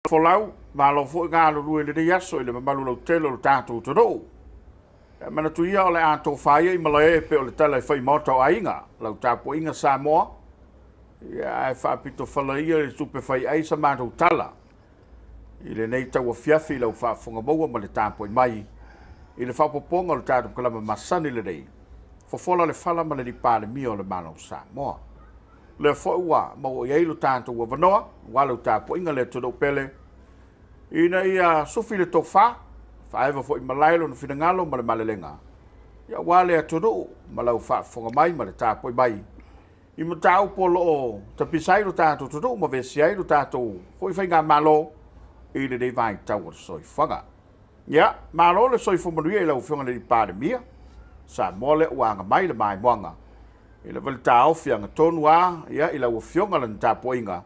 Folau, malo fo ngalo lu le yaso le malu lo telo tatu todo. Mana tu ia ole ato faia I malae pe ole tala fai moto ainga, lo tapo inga Samoa. Ia fa pito falaia le tupe fai ai sa mato tala. Ile nei tau fiafi lo fa fonga boa ma le tapo mai. Ile fa poponga lo tatu kalama masani le dei. Fofola Le Fala ma le di Palemia le malo Samoa. Le fo ua mo ia lo tatu wa vanoa, wa lo tapo inga le todo pele. Ina ia sufi le tofa, fa eva fo I malailo no finangalo ma le malelenga. Ia wale a todo ma lau fa fonga mai ma le tapo mai. I mo tau polo o tapisai lo tatu todo ma vesiai lo tatu. Foi fai ngā malo I le dei vai tau o soi whanga. Ia, malo le soi fumanuia I lau whionga le di Palemia. Sa mole uanga mai le mai moanga. I le vale tau whianga tonua, ia I lau whionga le tapo inga.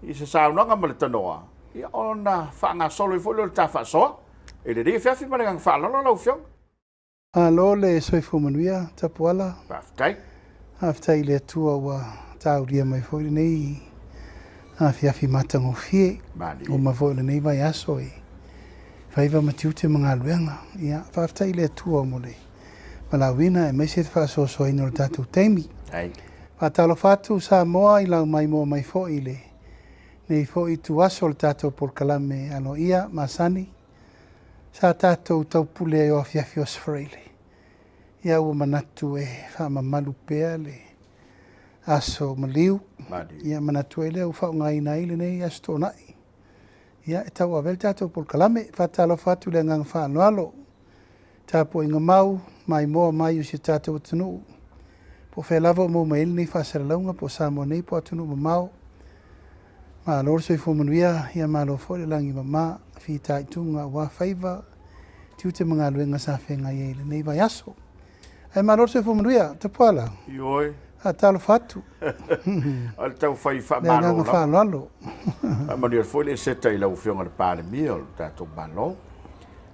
I se saunanga ma le tanoa. Ia ona whaanga solo I folo le tafa soa. I le dei whiafi ma le ngang whaalolo lau whionga. Alo le soi fumanuia Tapuala. Paftai. Aftai le tua wa tau ria mai fo nei. Afi matango fie. O ma fo le nei vai aso I. Faiva matiute mga luenga. Ia, aftai le tua mo le. Malawina e meise te whaasoso ino le tātou teimi. Ai. Whātalo whātu Samoa I lau mai mo mai fo I le. Nei fo I tu aso le tātou Polokalame ano ia, masani. Sa tātou taupule o afiafi o sfreile. Ia ua manatu e whaamamalu pea le aso maliu. Ia manatu e le u whao ngai nai le nei Aso Toana'I. Ia e tau avel tātou Polokalame. Whātalo whātu le ngang whaanoalo. Tāpo inga mau, mai moa mai o si tātou atunu. Po whelava mo maili nei whaasara launga, po Samoa nei po atunu ma mau. Ma lor soi fumanuia, ia ma lo fo le langi ma ma, fi taitunga wa whaiva, tiute mga luenga sa whenga i le nei vai aso. Ai ma lor soi fumanuia, Tapuala. Ioi. A talo fatu. Al tau fai wha Lea malo. nganga whaaloalo. Mani al foi le seta I lau whionga le Palemia o tātou malo.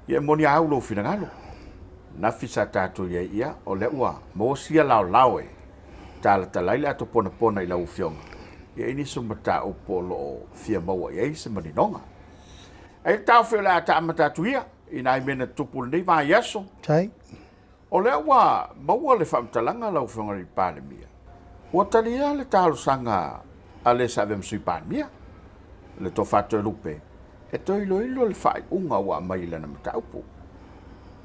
Ia moni au lo finangalo. Na fisa tātou ia o le ua. Mo sia lao e. Tāla talai le ato pona I lau whionga. Ia ini sumata o polo o fia maua ia se maninonga. Ai tau whio le ata amatatu ia. Ina I mena tupul nei vai aso. Tai. O le ua maua le whamtalanga lau whionga le Palemia. Ua talia le talo sanga a le sa vem sui Palemia. Le to fato lupe. E to ilo le fai unga ua mai le na mataupu.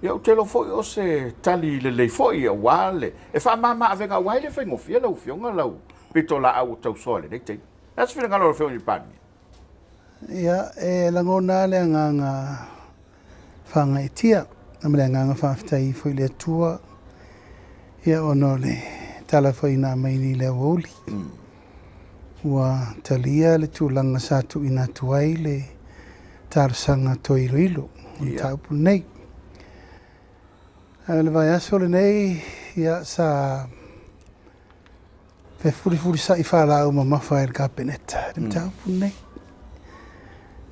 Ia o telo foi o se tali le foi a wale. E wha mama avenga wai le whai ngofia lau whionga lau. Pito la au tau soa le neitei. Asa whina ngalo le whionga le Palemia. Ia e langona le nganga whanga tia. Namale nganga whaftai foi le tua. Ia ono le tala foi na mai ni le woli. Ua talia le tūlanga sātu ina tuai le tārsanga toi rilo. Taupu nei. Le vai aso le nei ia sa furi sa I whala au ma mawha el kabineta. Taupu nei.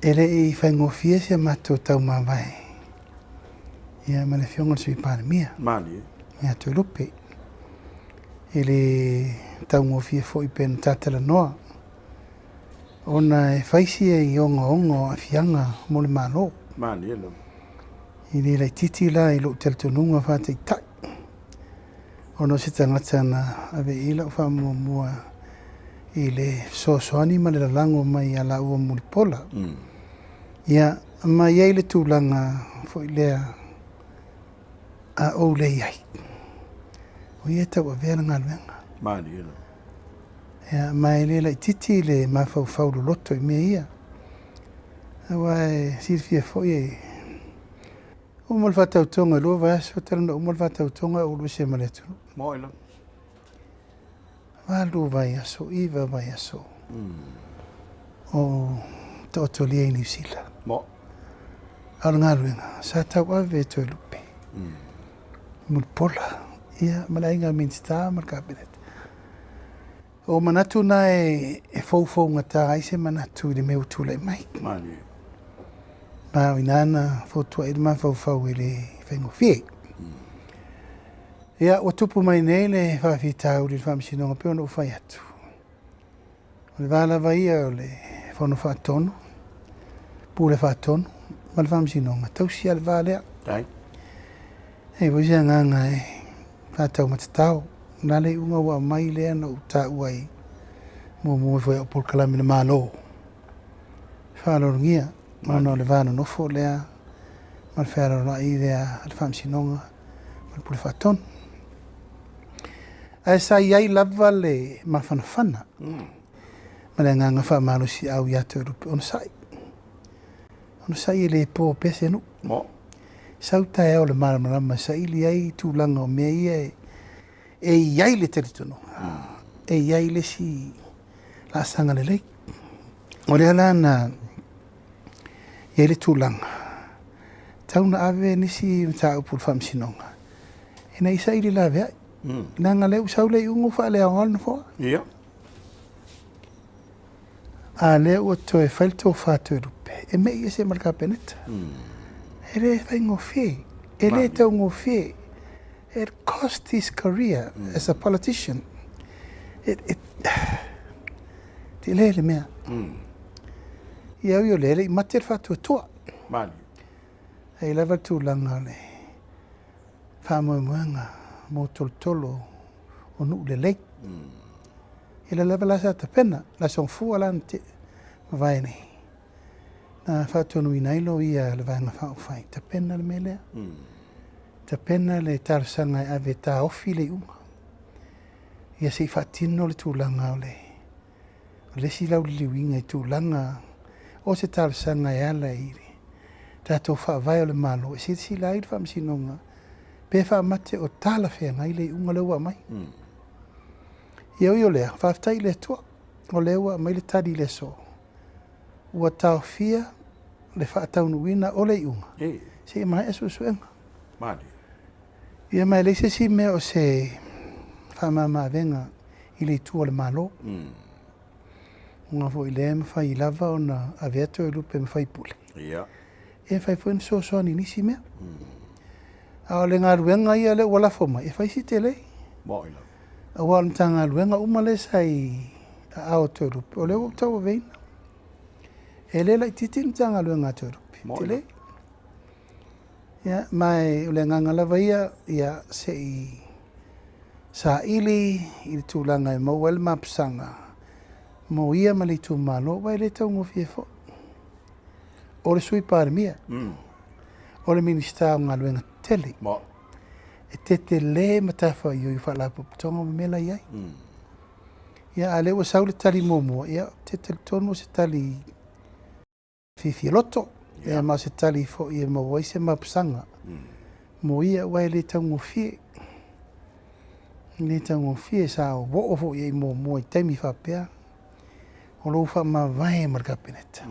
Ele I whaingofia sia mato tau mawai. Ia ma le whionga sui Palemia. Mani. Ia toi lupe. Ele tau ngofia fo I pena tātala noa. Ona e whaisi e I ongo a fianga mo le malo. Mani elo. I le lai titi la I lo teltonunga whātai tai. Ono se tangata na ave ila o whamua I le soani ma le lalango mai a la ua mulipola. Ia mai ei le tūlanga fo I lea a o le iai. O ia tau a vela ngā luenga. Mani elo. Ia mai le lai titi le mawhau loto I mea ia. Awa e sirfia fo I o mal fatau tonga lua vai aso talana o mal fatau tonga o luise maletu. Mo elo. Walu vai aso, iwa vai aso. O tautolia I New Zealand. Mo. Ala ngā luenga, sa tau ave toi lupe. Mulpola, ia malainga minsta mal kabinet. O manatu na e fau ngata aise manatu le meu tula mai. Mani. Ma inana fotua I ma fau ele whaingofie. Ia, o tupu mai nei le whawhitau le whamisinonga pe ona uwhai atu. O le wala vai o le whono whaatono. pule whaatonu, ma le whamsinonga, tausi al vālea. Tai. Hei, waisia nganga e, whātau matatau, nale unga wa mai lea na uta uai, mua foi o Polokalame na malo. Whālorongia, mana o le vāna nofo lea, ma le Whaora'i lea, le whamsinonga, ma le pule whaatonu. Ai sa iai lava le mawhanawhana. Ma le nganga whaamalusi au iato rupe, ono sai. Ono sai e le pō pese nu. Mo. Sau tae au le maramarama, sa ili ai tūlanga o mea ia e iai le teritono. E iai le si la sanga le lei. O le ala na iai le tūlanga. Tauna ave nisi mta upul whamsinonga. E na isa ili la vea. Nanga leu sau lei ungo wha le aonga fo. Ia. A leu o toe whailto whātou rupe. E mei e se maraka peneta. E le whai ngofie. E le tau ngofie. It cost his career as a politician. Te le le mea. Ia ui o le le i mater whātou toa. Mani. Hei lewa tūlanga le. Whamoemoenga. Mo tolo o nuu le lei. I le lewa lasa ta pena. La son fua lan te mawai nei. Na whaatonu i nailo ia le vanga whaofai. Ta pena le melea. Ta pena le tarsanga e ave ta ofi le unga. Ia se i whaatino le tūlanga o le. O le si lau liwinga i tūlanga. O se tarsanga e ala i re. Tato whaavai o le malo. E si la i whamsinonga. Pe whaamate o tala whea ngai le unga leua mai. Ia ui o lea, whaafitai le tua. O leua mai le tari le so. Ua tau fia le whaataunuina o le unga. Se i mai esu suenga. Mani. Ia mai le se si mea o se whaamama venga i le tua le malo. Unga fo i lea mawhai i lava o na aveato e lupe mawhai pule. Ia. E whai fo ni so soani nisi mea. A le ngā ruenga ia le wala foma, e whaisi te lei. Mo ila. A wala mta ngā ruenga umale sai a ao te rupe. O le o tau a veina. E le lai titi mta ngā ruenga te rupe. Te lei. Ia, mai o le nganga lava ia se i sa ili i le tūlanga e mau ele mapsanga. Mo ia ma le tū malo, wai le tau ngofie fo. O le sui Palemia. O le minista o ngā ruenga tele. Mo. E te le matafa i oi whalapu putonga me mela iai. Ia a leo sau le tali momo. Ia te tonu se tali fifi loto. Ia ma se tali fo i e mawai se mapsanga. Mo ia wai le tau ngofie. Le tau ngofie sa o wo fo i e momo i taimi whapea. O lo wha ma vai marka peneta.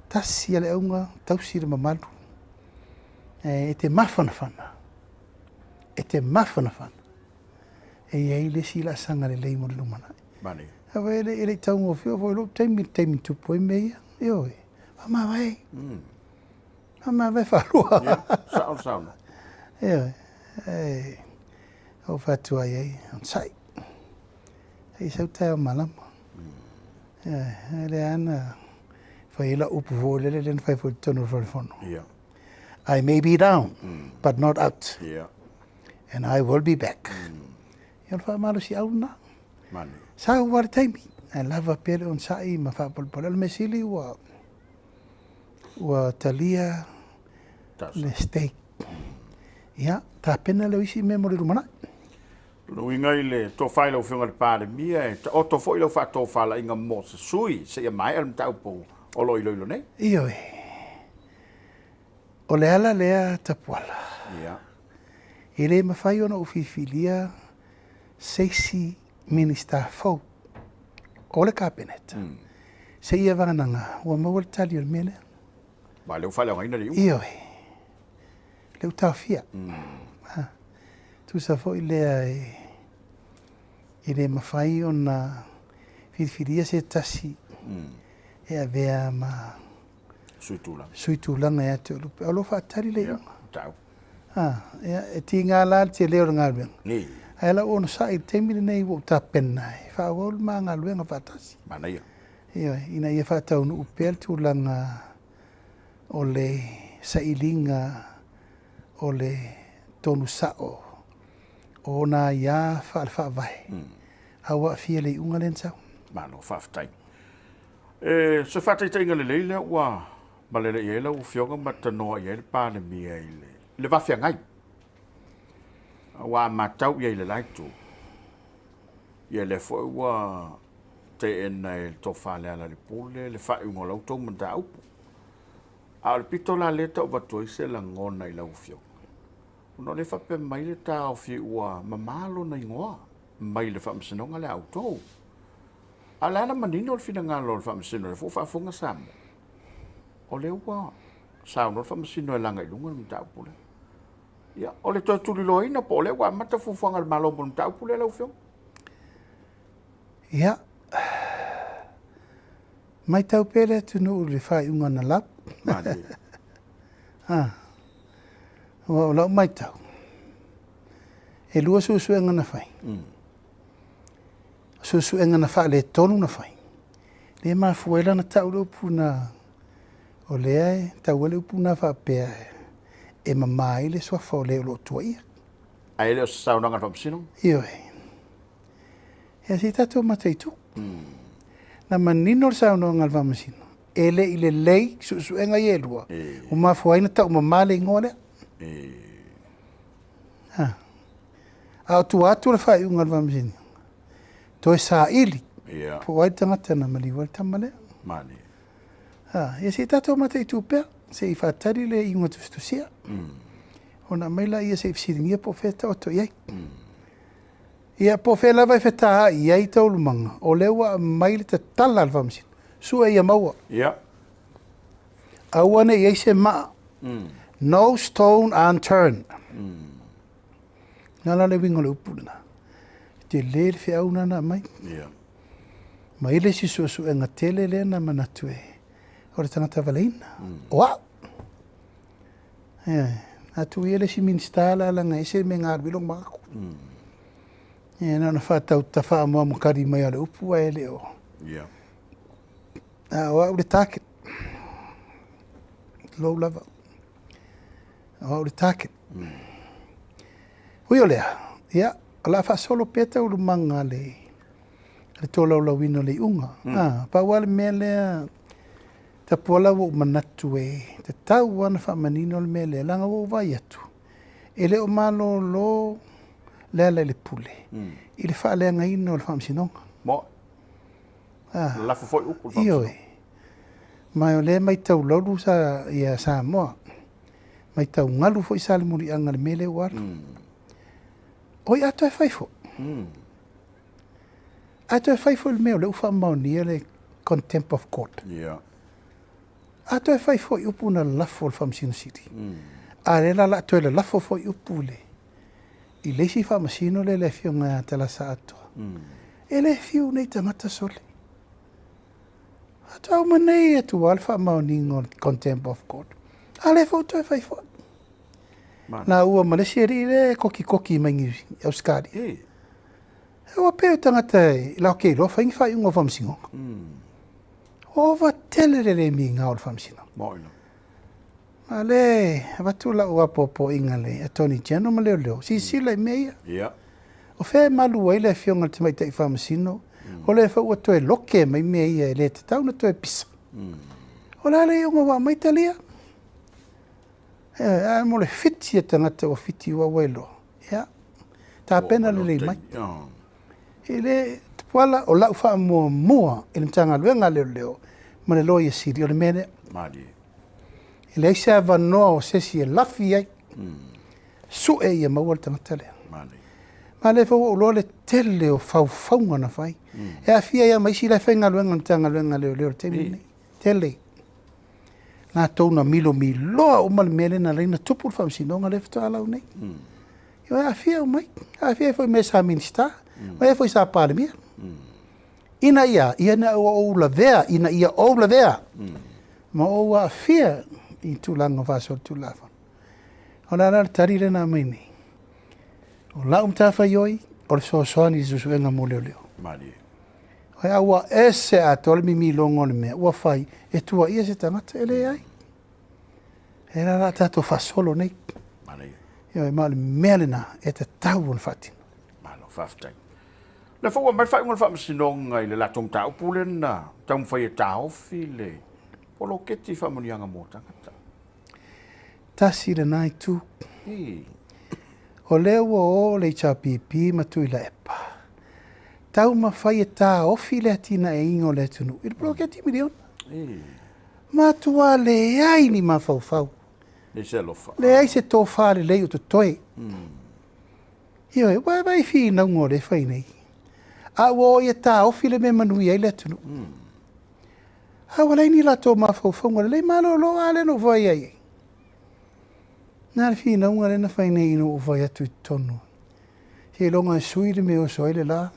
Tasi ale aunga tausi le mamalu. E te mawhanawhana. E te mawhanawhana. E iei le si la sanga le leimo le lumana. Mani. Hawa ele tau ngofio, fo ilo taimi tupo e meia. E oi. Mama vai. Mama vai whalua. Sao sauna. E oi. E o whatua iei. On sai. E sau tai o malama. E le ana. Whai ila upu fo lele len whai fo tonu whalifono. Ia. I may be down, but not out. Ia. And I will be back. Ia wha malu si au na. Mani. Sa wari taimi. E lava pele on sai ma wha polpola. Le mesili ua talia le steak. Ia, ta pena leo isi me mori rumana. Luinga i le tō whai lau whiunga le Palemia e o tō fo i lau wha tō whala inga mo se sui se ia mai alam tau po o loi loilo nei. Iyo e. O le ala lea Tapuala. Ia. I le mawhai ona uwhiwhilia seisi minista fau o le cabinet. Se ia vananga, ua maua le tali o le mele. Ma leu whai lau ngaina li u. Iyo e. Leu tau fia. Tu sa fo i lea i le mawhai ona whiwhilia se tasi e a vea ma suitulanga e ate o lupe. O lo whaatari le iunga. Tau. E ti ngā lāli te leo ngā luenga. Ni. Ai la ono sa i teimile nei wo ta penna. Whaawol ma ngā luenga whaatasi. Mana ia. Ia, ina ia whaataunu upel tūlanga o le sailinga o le tonu sa'o o na ia whaafai. Awa fia le unga len sau. Malo whaafitai. So whaatai tainga le leile ua malele i eila ufioga matanoa i eile Palemia i le wafia ngai. Ua matau i eile laitu. I ele fo ua te ena e tofa le ala le pule, le whai unga lautou manda upu. A le pito la leta o watoi se la ngona i lau ufioga. Uno le whape mai le tā o fi ua mamalo na ingoa. Mai le whaamsinonga le autou. A le ana manino le fina ngā lo le whaamsino le fuwhaafunga Samoa. O le ua sauno le whaamsino e langa i lunga le mta upule. Ia, o le toi tuli loina po le ua mata fuwhanga le malombo le mta upule le ufio. Ia. Mai tau pere tunu le whai unga na lap. Mani. O lau mai tau. E lua susuenga na whai. Susuenga na wha le tonu na whai. Le maa fuela na tau leo puna o lea e tau leo puna wha pēa e mamai le swafa o leo lo tua ia. A ele o saunanga whaamsino? Io e. E si tato mataitu. Na manino le saunanga whaamsino. Ele i le lei susuenga i e lua. O maa fuaina tau mamale ingoa lea. A o tu atu le whai unga whaamsino. Toi sa ili. Po wai tangata na maliwa tamale. Mani. E si tato mata i Tupea, se i whatari le i unga tustusia. O na maila ia se i fisiringia po wheta o to iai. Ia po whela vai wheta i ai tau lumanga. O lewa maile te tala al whamsin. Sua ia maua. Awane i ai se maa. No stone unturned. Nala le wingo le upuna. Te le le whiauna na mai. Mai le si suasu e ngā tele le na manatu e. O le tangata waleina. Wow! Atu i le si minstala la ngā ese me ngā arbilong makaku. Na na whātau ta wha mua mukari mai ale upu a ele o. Wa ule tāket. Low lava. Wa ule tāket. Ui o lea. Ia. La fa solo peta ulu manga le tola ula wino le unga. Pa wale mele Tapuala wo manatu e te tau wana fa manino le mele langa wo vai atu. Ele o malo lo le le pule. Ile fa le nga ino le fam sinonga. Mo. La fo foi upu fam. Io. Mai o le mai tau lolu sa ia Samoa. Mai tau ngalu foi sale muri anga le mele war. Oi ato e faifo. Ato e faifo il meo le ufa maonia le contempt of court. Ato e faifo i upu na lafo le Whamsino City. A le la ato e le lafo fo i upu le. I leisi Whamasino le le fio ngā talasa atoa. E le fio nei tangata sole. Ato au manei e tu alfa maoni ngō contempt of court. A le fo to e faifo. Na ua Malaysia ri le koki maingi Auskari. E ua peo tangata i lau kei loa whaingi whai ungo Whamsingo. O wa tele le mi ngā o Whamsingo. Moina. Ma le, watu la ua popo inga le Attorney General ma leo leo. Si sila i mea. O whea malu ai le fionga te maita i Whamsino. O le wha ua toe loke mai mea i le te tauna toe pisa. O la le unga wa maita lia. A mo le fiti e tangata o fiti ua wailo. Tā pena le rei mai. E le Tapuala o lau wha mua e le mtanga luenga leo leo. Ma le loia siri o le mene. E le aise awa noa o sesi e lafi ai. Su e ia maua le tangata lea. Ma le fau o loa le tele o faufaunga na whai. E a fia ia maisi le whainga luenga mtanga luenga leo leo te tele. Nā tōna milo loa o mali mele na reina tupu Whamsinonga le fito alau nei. Io a fia o mai. A fia foi me sa minsta. Mai foi sa Palemia. Ina ia na o la vea, ina ia o la vea. Ma o a fia i tūlanga whasol tūlafa. O la rara tarire nā mai nei. O la umtawha ioi, o le soasoani susuenga mo leo leo. Ai aua ese a tole mi longo le mea, ua whai, e tua ia se tangata ele ai. Era la tato fasolo nei. Manei. Ia ma le melena e te tau on fati. Malo faftai. Le fo mai fai un fa sinonga ile la tom tau pulen na. Tam fai tau file. Polo keti fa monianga mota kata. Tasi le nai tu. O leo o le chapipi ma tu ila epa. Tau ma fai ta ofile atina e ingo le tunu. Il polo keti milion. Ma tua le ai ni ma fau. Le ai se tō whare lei o te toi. Io e vai fi na ngore fai nei. A wo ia tā ofile me manui ai le tunu. A wala ni la tō ma fau ngore lei malo lo ale no vai ai. Nā fi na ngore na fai nei no vai atu tonu. He longa suire me o soile la.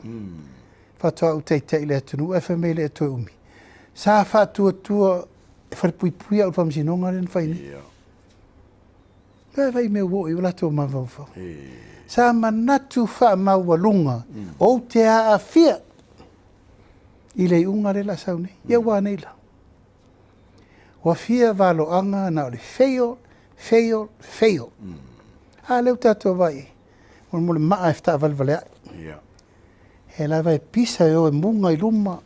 Fatua u tei le tunu e me le toi umi. Sa fatua tua farpui au famsinonga len fai nei. Vai me wo i la to ma va. Sa manatu fa ma walunga o te a fia. Ile unga le la saune. Ia wa nei la. Wa fia valo anga na le fail. A le tato vai. Mo mo ma afta valvale. Ia. E la vai pisa o e munga i luma.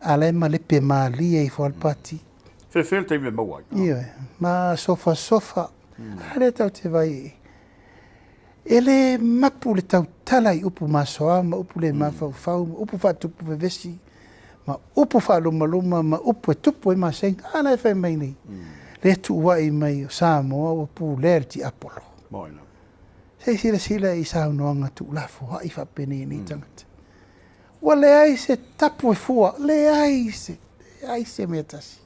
Ale ma le pe mali e fo al pati. Fel te me mo. Ia. Ma sofa. Ale tau te vai. Ele mapu le tau talai upu masoa, ma upu le mafau, upu whatupu vevesi, ma upu whaluma, ma upu e tupu e maseng, ana e whai mai nei. Le tu wai mai o Samoa, upu lea ti Apollo. Moina. Sei sila i saunoanga tu lafu, hai whapene ni tangata. Wa le ai se tapu e fua, le ai se metasi.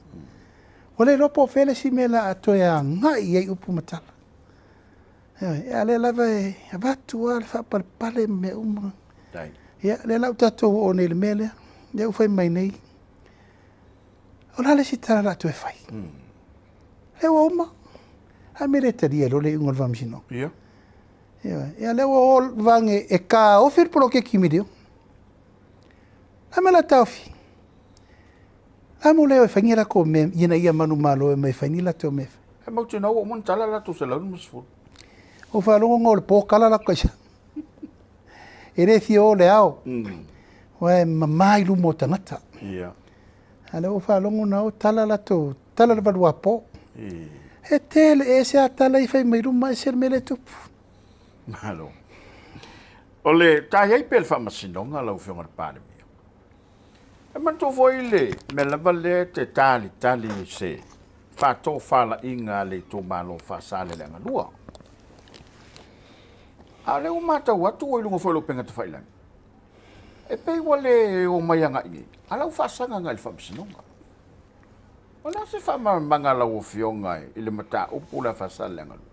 O le ropo fele si me la atoe a ngai ei upu matala. Ia le lava e avatu a le whapalpale me uma. Ia le lau tatou o nei le mele, le au whai mai nei. O la le si tara la atoe whai. Le ua uma, a me le taria lo le ungal vamsino. Ia le ua o vange e ka ofir polo ke kimirio. La me la taufi. Amo leo e whaingira ko me, ina ia manu malo e mai whainila teo me. E mau te nau o mon tala la tu se lau musful. O whalongo ngō le pōkala la kaisa. E re thi o le ao. Wa e mamai lumo tangata. Ia. Ale o whalongo nao tala la tō, tala la valua pō. E tele e se a tala i whai mai luma e se me le tupu. Malo. O le tai ei pel whamasinonga lau whionga le Palemia. E manto voi le, me lava le te tali se, whato whala inga le tō malo whasale le anga lua. A le o mata watu o ilungo whalo penga te whailang. E pei wale o mai anga ingi, a lau whasanga ngai le whamsinonga. O la se whamanga lau o whionga i le mata upu la whasale le anga lua.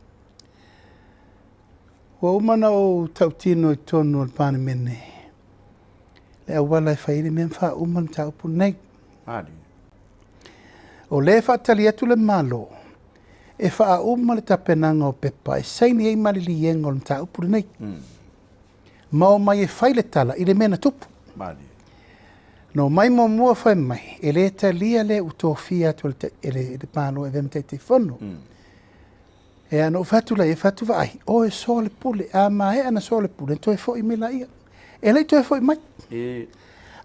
Wa umana o tautino i tonu al Palemia. Le awala e whaile mea mwha uman ta upu nei. O le whaatali atu le malo, e wha uma le tapenanga o pepa, e saini ei marili yengo le ta upu nei. Mao mai e whaile tala, i le mena tupu. No mai mo mua whai mai, e le talia le utofia atu le pano e vemte te whono. E ano whatula e whatuwa ai, o e so le pule, a ma e ana so le pule, to e fo i mela ia. E lei to e fo i mai.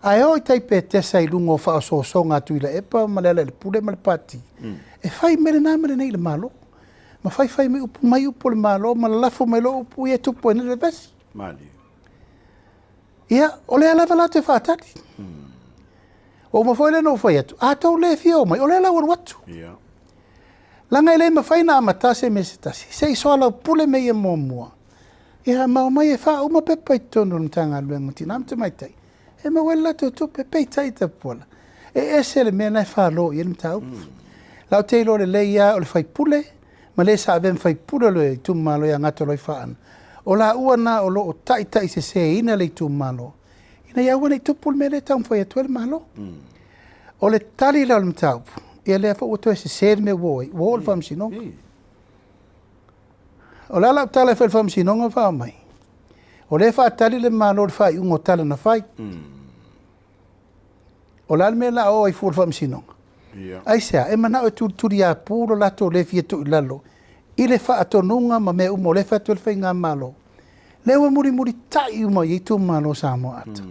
Ai o tai pe te sai lungo fa so nga tu ila epa malele le pule mal pati. E fai mele na mele nei le malo. Ma fai me upu mai upu le malo, ma lafo mai lo upu e tupu e le besi. Ia, o le ala vala te whaatati. O ma foi le no foi atu. A tau le fio mai, o le ala watu. Langa ele ma fai na amatase me se tasi. Sei so ala pule me e momua. Ia mau mai e wha uma pepa i tonu ntanga luengo tina amte mai tai. E ma wela to pepa i tai Tapuala. E se le mea nai wha lo i ele mta upu. Lau te ilo le leia o le whai pule, ma le sa avem whai pule lo i tumalo i angato lo i whaan. O la ua na o lo o tai se ina le i tumalo. Ina ia wana i tupul me le taum whai atu ele malo. O le tali lau le mta upu. Ia le afa uto e se me woi, wo le whamsinonga. O la la tala fe whamsinonga wha mai. O le wha tali le malo le whai ungo tala na whai. O la me la o i fu le whamsinonga. Ai sea, e mana o turi a puro lato le fia tu lalo. Ile fa atonunga ma me umo le fa tu le whainga malo. Lewa muri tai uma i tu malo Samoa atu.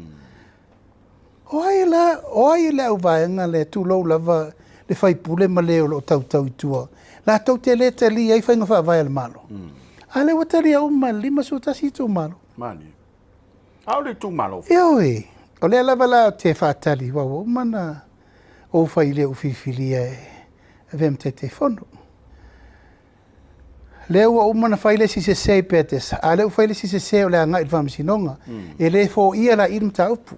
Oai la uvaenga le tu lau lava le whai pule ma leo lo tau i tua. La tau te le te li ai whainga wha vai le malo. A le watari a uma lima su tasi tu malo. Mani. Au le tu malo. Eo e. O le lava la te whaatali wawa umana o whai le uwhiwhilia e vem te whono. Leo wa umana whai le si se sei petes. A leo whai le si se sei o le anga il whamsinonga. E le fo ia la ilmta upu.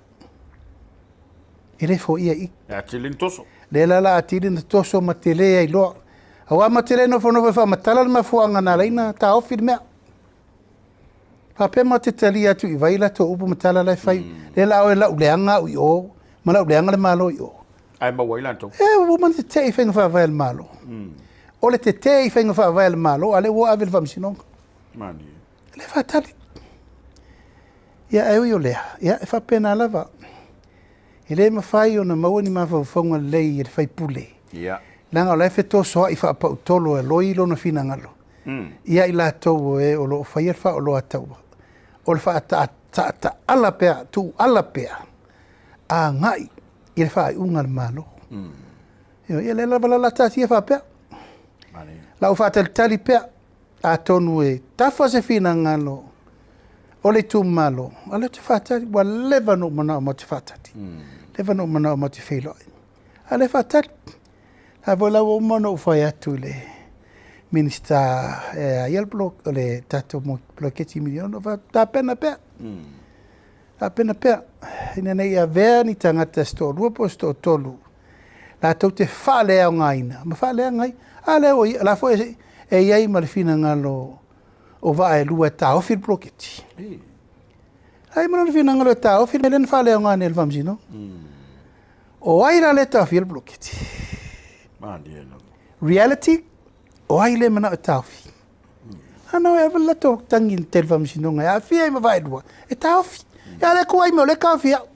Ele fo ia i. Ya tilin toso. Le la atilin toso ma te le ai loa. Awa ma te le no fono fa matala ma fuanga na leina ta ofir mea. Fa pe ma te tali atu I vaila to upu matala lai fai. Le la o la uleanga u o. Ma la uleanga le malo I o. Ai ma waila to. O man te te fenga fa vai malo. O le te fenga fa vai malo, ale wo avel fam sinong. Mani. Le fa tali. Ya ai o le. Ya fa pena lava. Ele ma fai ona maua ni ma whauwhaunga lei e whai pule. Ia. Langa o lai wheto soa I whaapau tolo e loi ilo na whina ngalo. Ia I la tau e o lo whai alfa o lo atau. O le wha ta ala pea, tu ala pea. A ngai, I le wha unga le malo. Ia le lava la tati e wha pea. La o wha tali pea. A tonu e tafa se whina ngalo. O le tu malo. A le te wha tali, wa leva no mana o mo te wha tati. Leva no mana o mo te wheloi. A le wha tali. A vola o mono whai atu le Minister Iel Blok o le tato mo bloketi miliona. Ta pena pea. Ta pena pea. Ina nei a vea ni tangata sto rupo sto tolu. La tau te whale au ngaina. Ma whale au ngai. A le o la fo e iai malifina ngalo o va e lua ta ofir bloketi. Ai mana fina ngalo ta ofir melen whale au ngane el vamsino. O aira le ta ofir bloketi. Reality, o ai le mana o taufi. Ano e wala to tangin telvam sinonga. A fia I mawai lua. E taufi. E le kua I mo le kawhi au.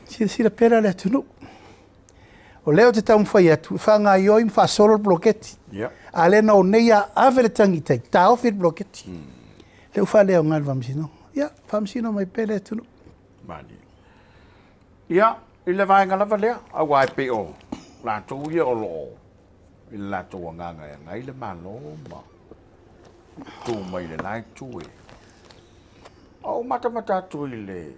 Sira pera le tunu. O leo te tau mwhai atu. Whanga I oi mwha solo bloketi. A le na o neia avele tangitai. Taufi bloketi. Leo wha leo ngal vamsino. Ia, vamsino mai pere tunu. Ia. I le vaenga lava lea, a wai pe o. La tau ia o loo. I la tau nganga e ngai le malo ma. Tu mai le lai tue. Au mata tui le.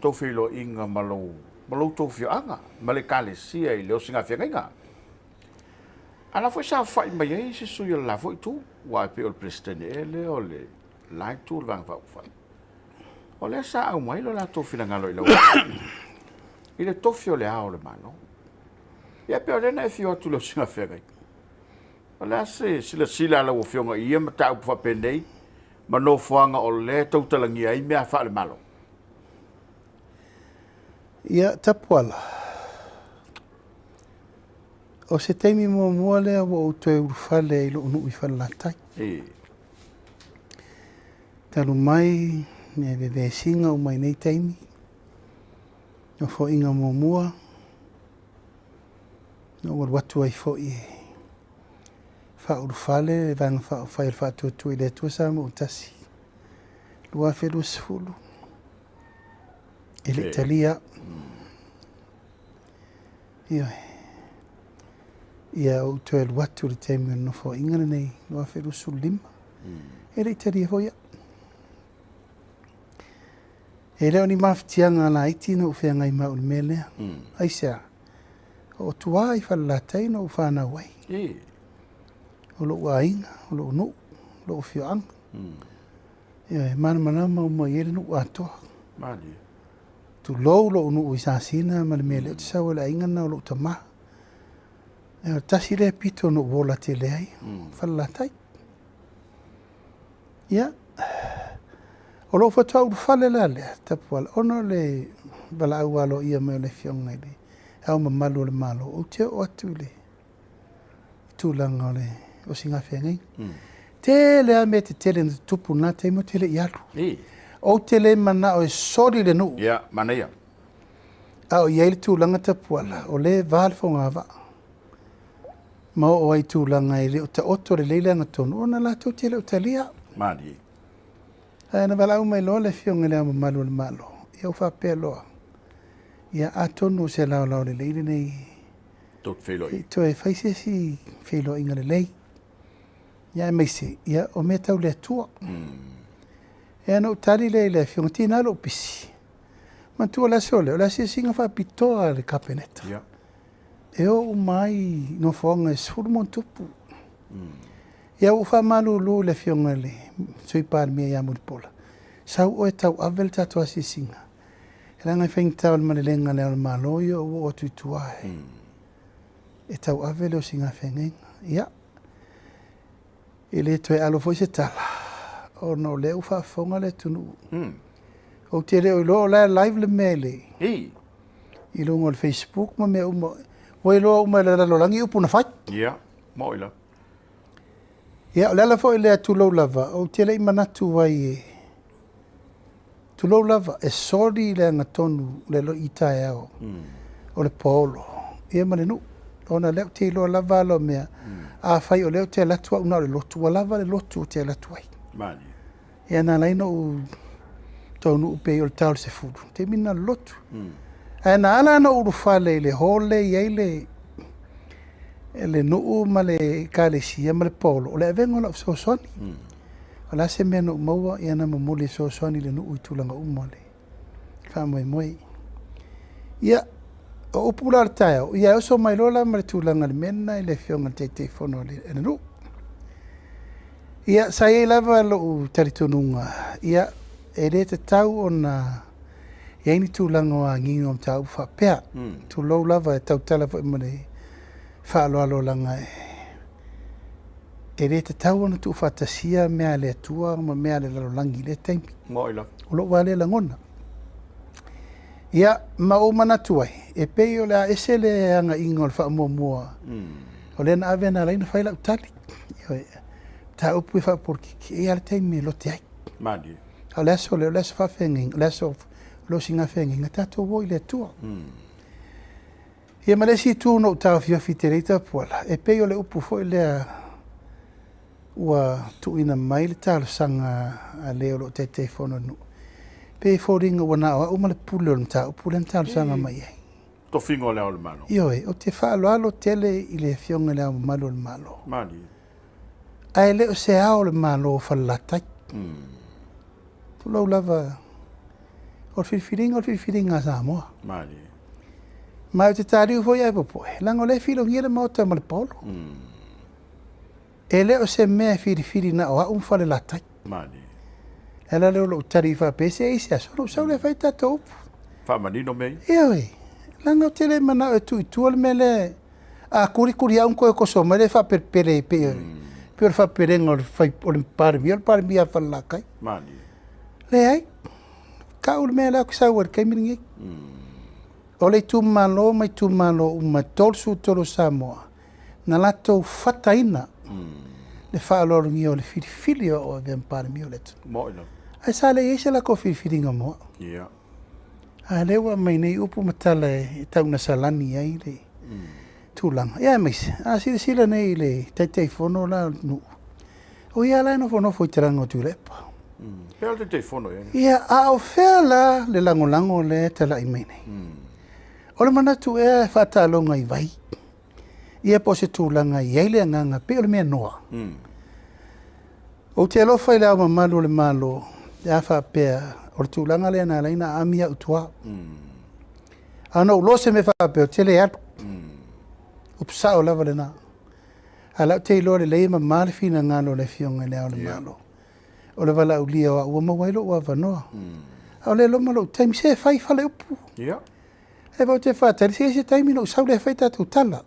Tau whilo inga malo. Malo tau whio anga. Ma le kale sia I leo singa whia ngainga. Ana foi sa whai mai ei se sui o la foi tu. Wai pe o le presidente e le o le lai tu le vanga whai. O le sa au mai lo la tau whina ngalo I lau. I le tofi o le ao le mano. Ia pe o rena e fio atu lo singa whengai. O le ase sila la o fionga ia ma tau pa pendei. Ma no fuanga o le tautalangi ai mea wha le malo. Ia Tapuala. O se teimi mua lea o te urufale I lo unu I whalatai. Talu mai me bebe singa o mai nei teimi. No fo inga mua. No watu ai fo I. Fa urufale vang fa il fa tu ile tu sa mo tasi. Lua fe lu sfulu. Ele Italia. Ia o tu el watu le temi no fo inga nei lua fe lu sulim. Ele Italia fo ia. E leo ni maftianga la iti no ufea ngai maul melea. Aisea. O tua I whalatai no ufana wai. O lo ua inga, o lo no, lo ufio anga. Ia e mana mau mai ele no ua toa. Tu lou lo unu uisasina ma le mele te sau le inga na o lo tama. Ia tasi le pito no wola te le ai. Whalatai. Ia. O lo fatau fale la le Tapuala ono le bala awalo ia me le fionga le au mamalu le malo o te o atu le tu langa le o singa fengai te le ame te tele na tupu na te mo tele ialu o tele mana o sori le no ia mana ia Au ia le tūlanga Tapuala, o le vale whongava. Ma o ai tūlanga i le o ta oto le leilanga tonu, o na lātou te le o talia. Mani. Ai na wala umai loa le fionga le ama malu le malo. Ia uwha pēr loa. Ia a tonu se lao le leile nei. Tot wheloi. To e whaise si whelo inga le lei. Ia e meise, ia o me tau le atua. Ia no tari le fionga tina lo pisi. Ma tua la sole, o la si singa wha pitoa le kapeneta. Ia. E o mai no whaonga e suru mon tupu. Ia uwha malu lu le fionga le sui Palemia ia Muripola. Sau o e tau avel tatua si singa. E langa whaing tau le manelenga le al malo ia o tuituae. E tau avel o singa whengenga. Ia. E le toe alo foi se tala. O no le uwha whaonga le tunu. O te reo ilo la live le mele. Hei. I lungo le Facebook ma mea uma. O ilo uma le ralolangi upu na whai. Ia. Moila. Ia, o le ala foi le atu lau lava. O te lei manatu wai e. Tu lau lava e sori le angatonu le lo itae ao. O le polo. Ia mane nu. Ona leo te ilo lava alo mea. A whai o leo te latua una o le lotu. Wa lava le lotu o te latua. Mani. Ia na laino u tonu upe o le tau se fudu. Te mina lotu. E na ala na uru whale le hole iei le nuu ma le kālesia ma le polo. O le avengo la so soni. O la se mea nuu maua ia na mamuli so soni le nuu i tūlanga umole. Wha moe moe. Ia, o upula le tae ia oso mai lola ma le tūlanga le mena i le fionga te whono le nuu. Ia, sa iei lava lo u taritonunga. Ia, e re te tau o na iei ni tūlanga o a ngingo am tau wha pea. Tu lau lava e tau tala wha imane wha alo langa e. E re te tau ana tu whatasia mea le atua ma mea le lalolangi le taimi. Moila. O lo wale langona. Ia, ma o manatuai. E pei o le a ese le anga ingo le wha mua mua. O le na ave na laina whaila utali. Ta upu i wha porki e ala taimi lo te ai. Mani. O leso le leso wha whenging, leso lo singa whenging, a tato wo i le atua. Ia malesi tu no tau fiofi te reita Tapuala. E pei o le upu fo i lea ua tu ina mai le talo sanga a leo lo te whono nu. Pei fo ringa wana o uma le pule o mta, upule talo sanga mai ai. To fingo leo le malo. Ioe, o te whaalo alo tele i le fionga leo malo le malo. Mani. Ai leo se ao le malo o whalatai. Tu lau lava o whiwhiringa Samoa. Mani. Mai o te tāriu foi ai popoe. Lango le filo ngira mauta ma le polo. E leo se mea whiwhiri na o a umwhale latai. Mani. E la leo lo utari wha pese e isi aso. No sau le whai tato upu. Wha manino mei. Ioe. Lango te le mana o tu i tua le mele. A kuri a unko e koso ma le wha perpere pe oi. Pe o le wha perenga o le Palemia. O le Palemia whalakai. Mani. Le ai. Ka ule mea lako sau ar kaimiringi. O le tu malo mai tu malo uma tolsu tolo Samoa. Na lato whataina. Le whaalorungi o le whiwhiri o le Palemia o le tu. Moila. Ai sa le eise lako whiwhiri nga moa. Ia. A lewa mai nei upu matala e tauna salani ai le tūlanga. Ia meise. A sila nei le teitei whono la nu. O ia lai no whono fo i teranga o tūlepa. Pea te whono e. Ia a o whea la le langolango le tala i mene. O le manatu e whatalonga i vai. Ia po se tūlanga i eile anganga pe o le mea noa. O te alofa i le au mamalu le malo. E a wha pea o le tūlanga le ana leina amia utua. Ano ulo se me wha pea o te le atu. Upsa o lava le na. A lau te ilo le leima male fina ngalo le fionga le au le malo. O le wala ulia wa ua mawailo ua wanoa. O le lo malo taimi se whai whale upu. Ia. E wau te whātari se taimi no sau le whai tātou tala.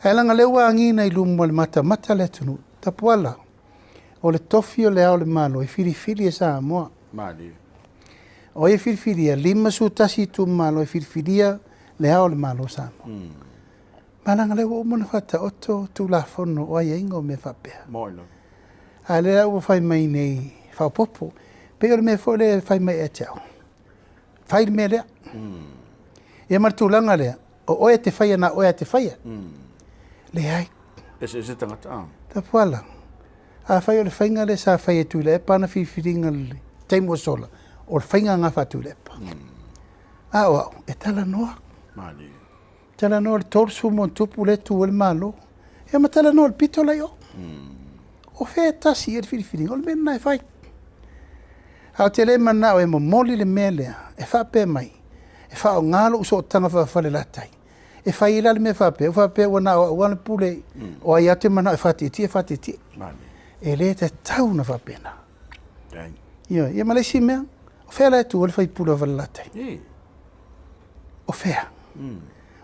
E langa le ua angina i lumo le mata le tunu. Tapuala. O le tofi o le ao le malo e whirifiri e Samoa. Mani. O e whirifiria lima su tasi tu malo e whirifiria le ao le malo Samoa. Malanga le ua umana whata oto tu la fono o ai ingo me whapea. Moila. A le ua whai mai nei whaupopo. Pe o le me fo le whai mai e teo. Whai me lea. Ia martulanga lea, o oe te whaia na oe te whaia. Le ai. Ese tangata. Tapuala. A whai o le whainga le sa whai e tuile e pana whiwhiringa le teimu o sola. O le whainga ngā whatuile e pa. A oa, e tala noa. Mani. Tala noa le tōrusu mo tupu le tu le malo. E ma tala noa le pito lai o. O whea tasi e le whiwhiringa, o le mena e whai. Hau te le mana o e mo moli le mea lea, e whape mai. E wha o ngalo uso o tanga whawhale latai. E whai ila le mea whape, o whape wana o wana pule, o ai ate mana e whatiti. Mani. E le te tau na whape na. Dang. Ia malesi mea, o whea lai tu o le whai pula wale latai. O whea.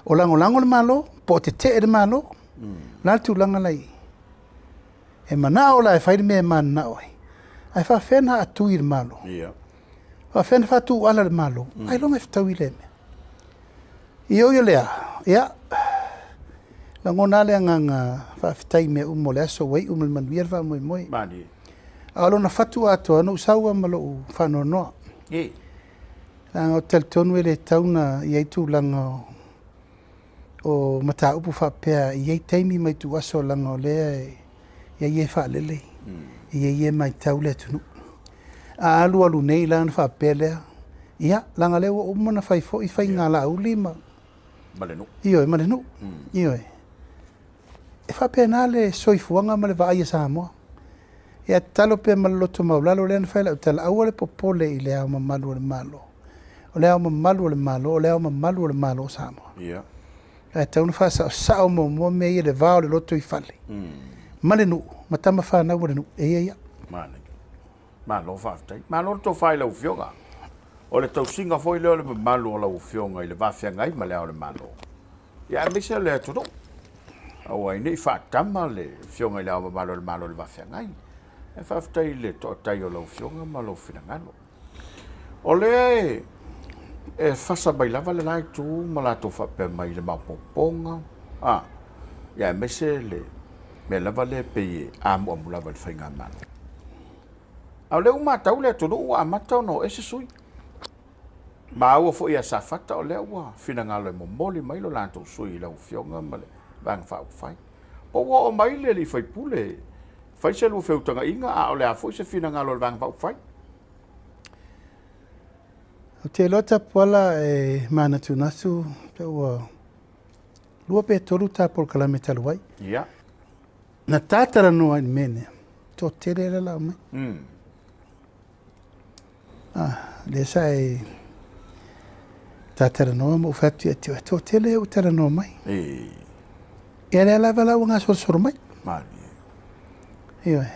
O lango le malo, po te te le malo, nal tu langa lai. E mana o la e whai le mea mana oi. Ai wha whena atu i le malo. Wha whena whatu ala le malo. Ai longa e whtau i le mea. I oi lea, ia. La ngona lea nganga wha whitai mea umo le aso wei umo le manuia wha moe. Mani. Alo na whatu atoa no usaua malo u whanoa noa. Langa o teltonu e le tauna i eitu langa o mata upu whapea i ei teimi mai tu aso langa o lea i ei e wha lele. I mai tau le tunu. A alu nei lan fa pelea. Ia, langa leo o mana fai fo i fai ngala au lima. Malenu. Malenu. E fa pena le soifuanga ma le vaia Samoa. Ia talo pe maloto maulalo le fai la tala au le popole i le au mamalu le malo. O le au mamalu le malo, o le au mamalu le malo Samoa. Ia. E tau na fa sa mo me i le vao le loto i fale. Malenu, matama whanau malenu, ia. Mani. Malo whaftai. Malo to whai lau whionga. O le tau singa foi leo le malo o lau whionga i le whawhia ngai ma leo le malo. Ia misa le atono. Au ai nei whaatama le whionga i leo malo le whawhia ngai. E whaftai le to tai o lau whionga ma lau whinangalo. O le e whasa mai lava le lai tu ma la to whape mai le mapoponga. Ia misa le me lava le pe amu lava le whainga malo. Au leo matau le tonu ua matau no ese sui. Ma ua fo ia safata o leo ua finangalo e momoli mai lo lantou sui lau fionga ma le vang whau whai. O ua o mai le li whai pule. Whai se lu whiutanga inga a o lea fo se finangalo le vang whau whai. O te loa Tapuala e mana tunasu te ua lua pe toru ta Polokalame taluai. Ia. Na tātara noa i mene, tō tere la lau mai. Le sa e tātara noa mo whatu e tiwa, tō tere u tara noa mai. E rea lava lau ngā sorosoro mai. Mani. Ioi.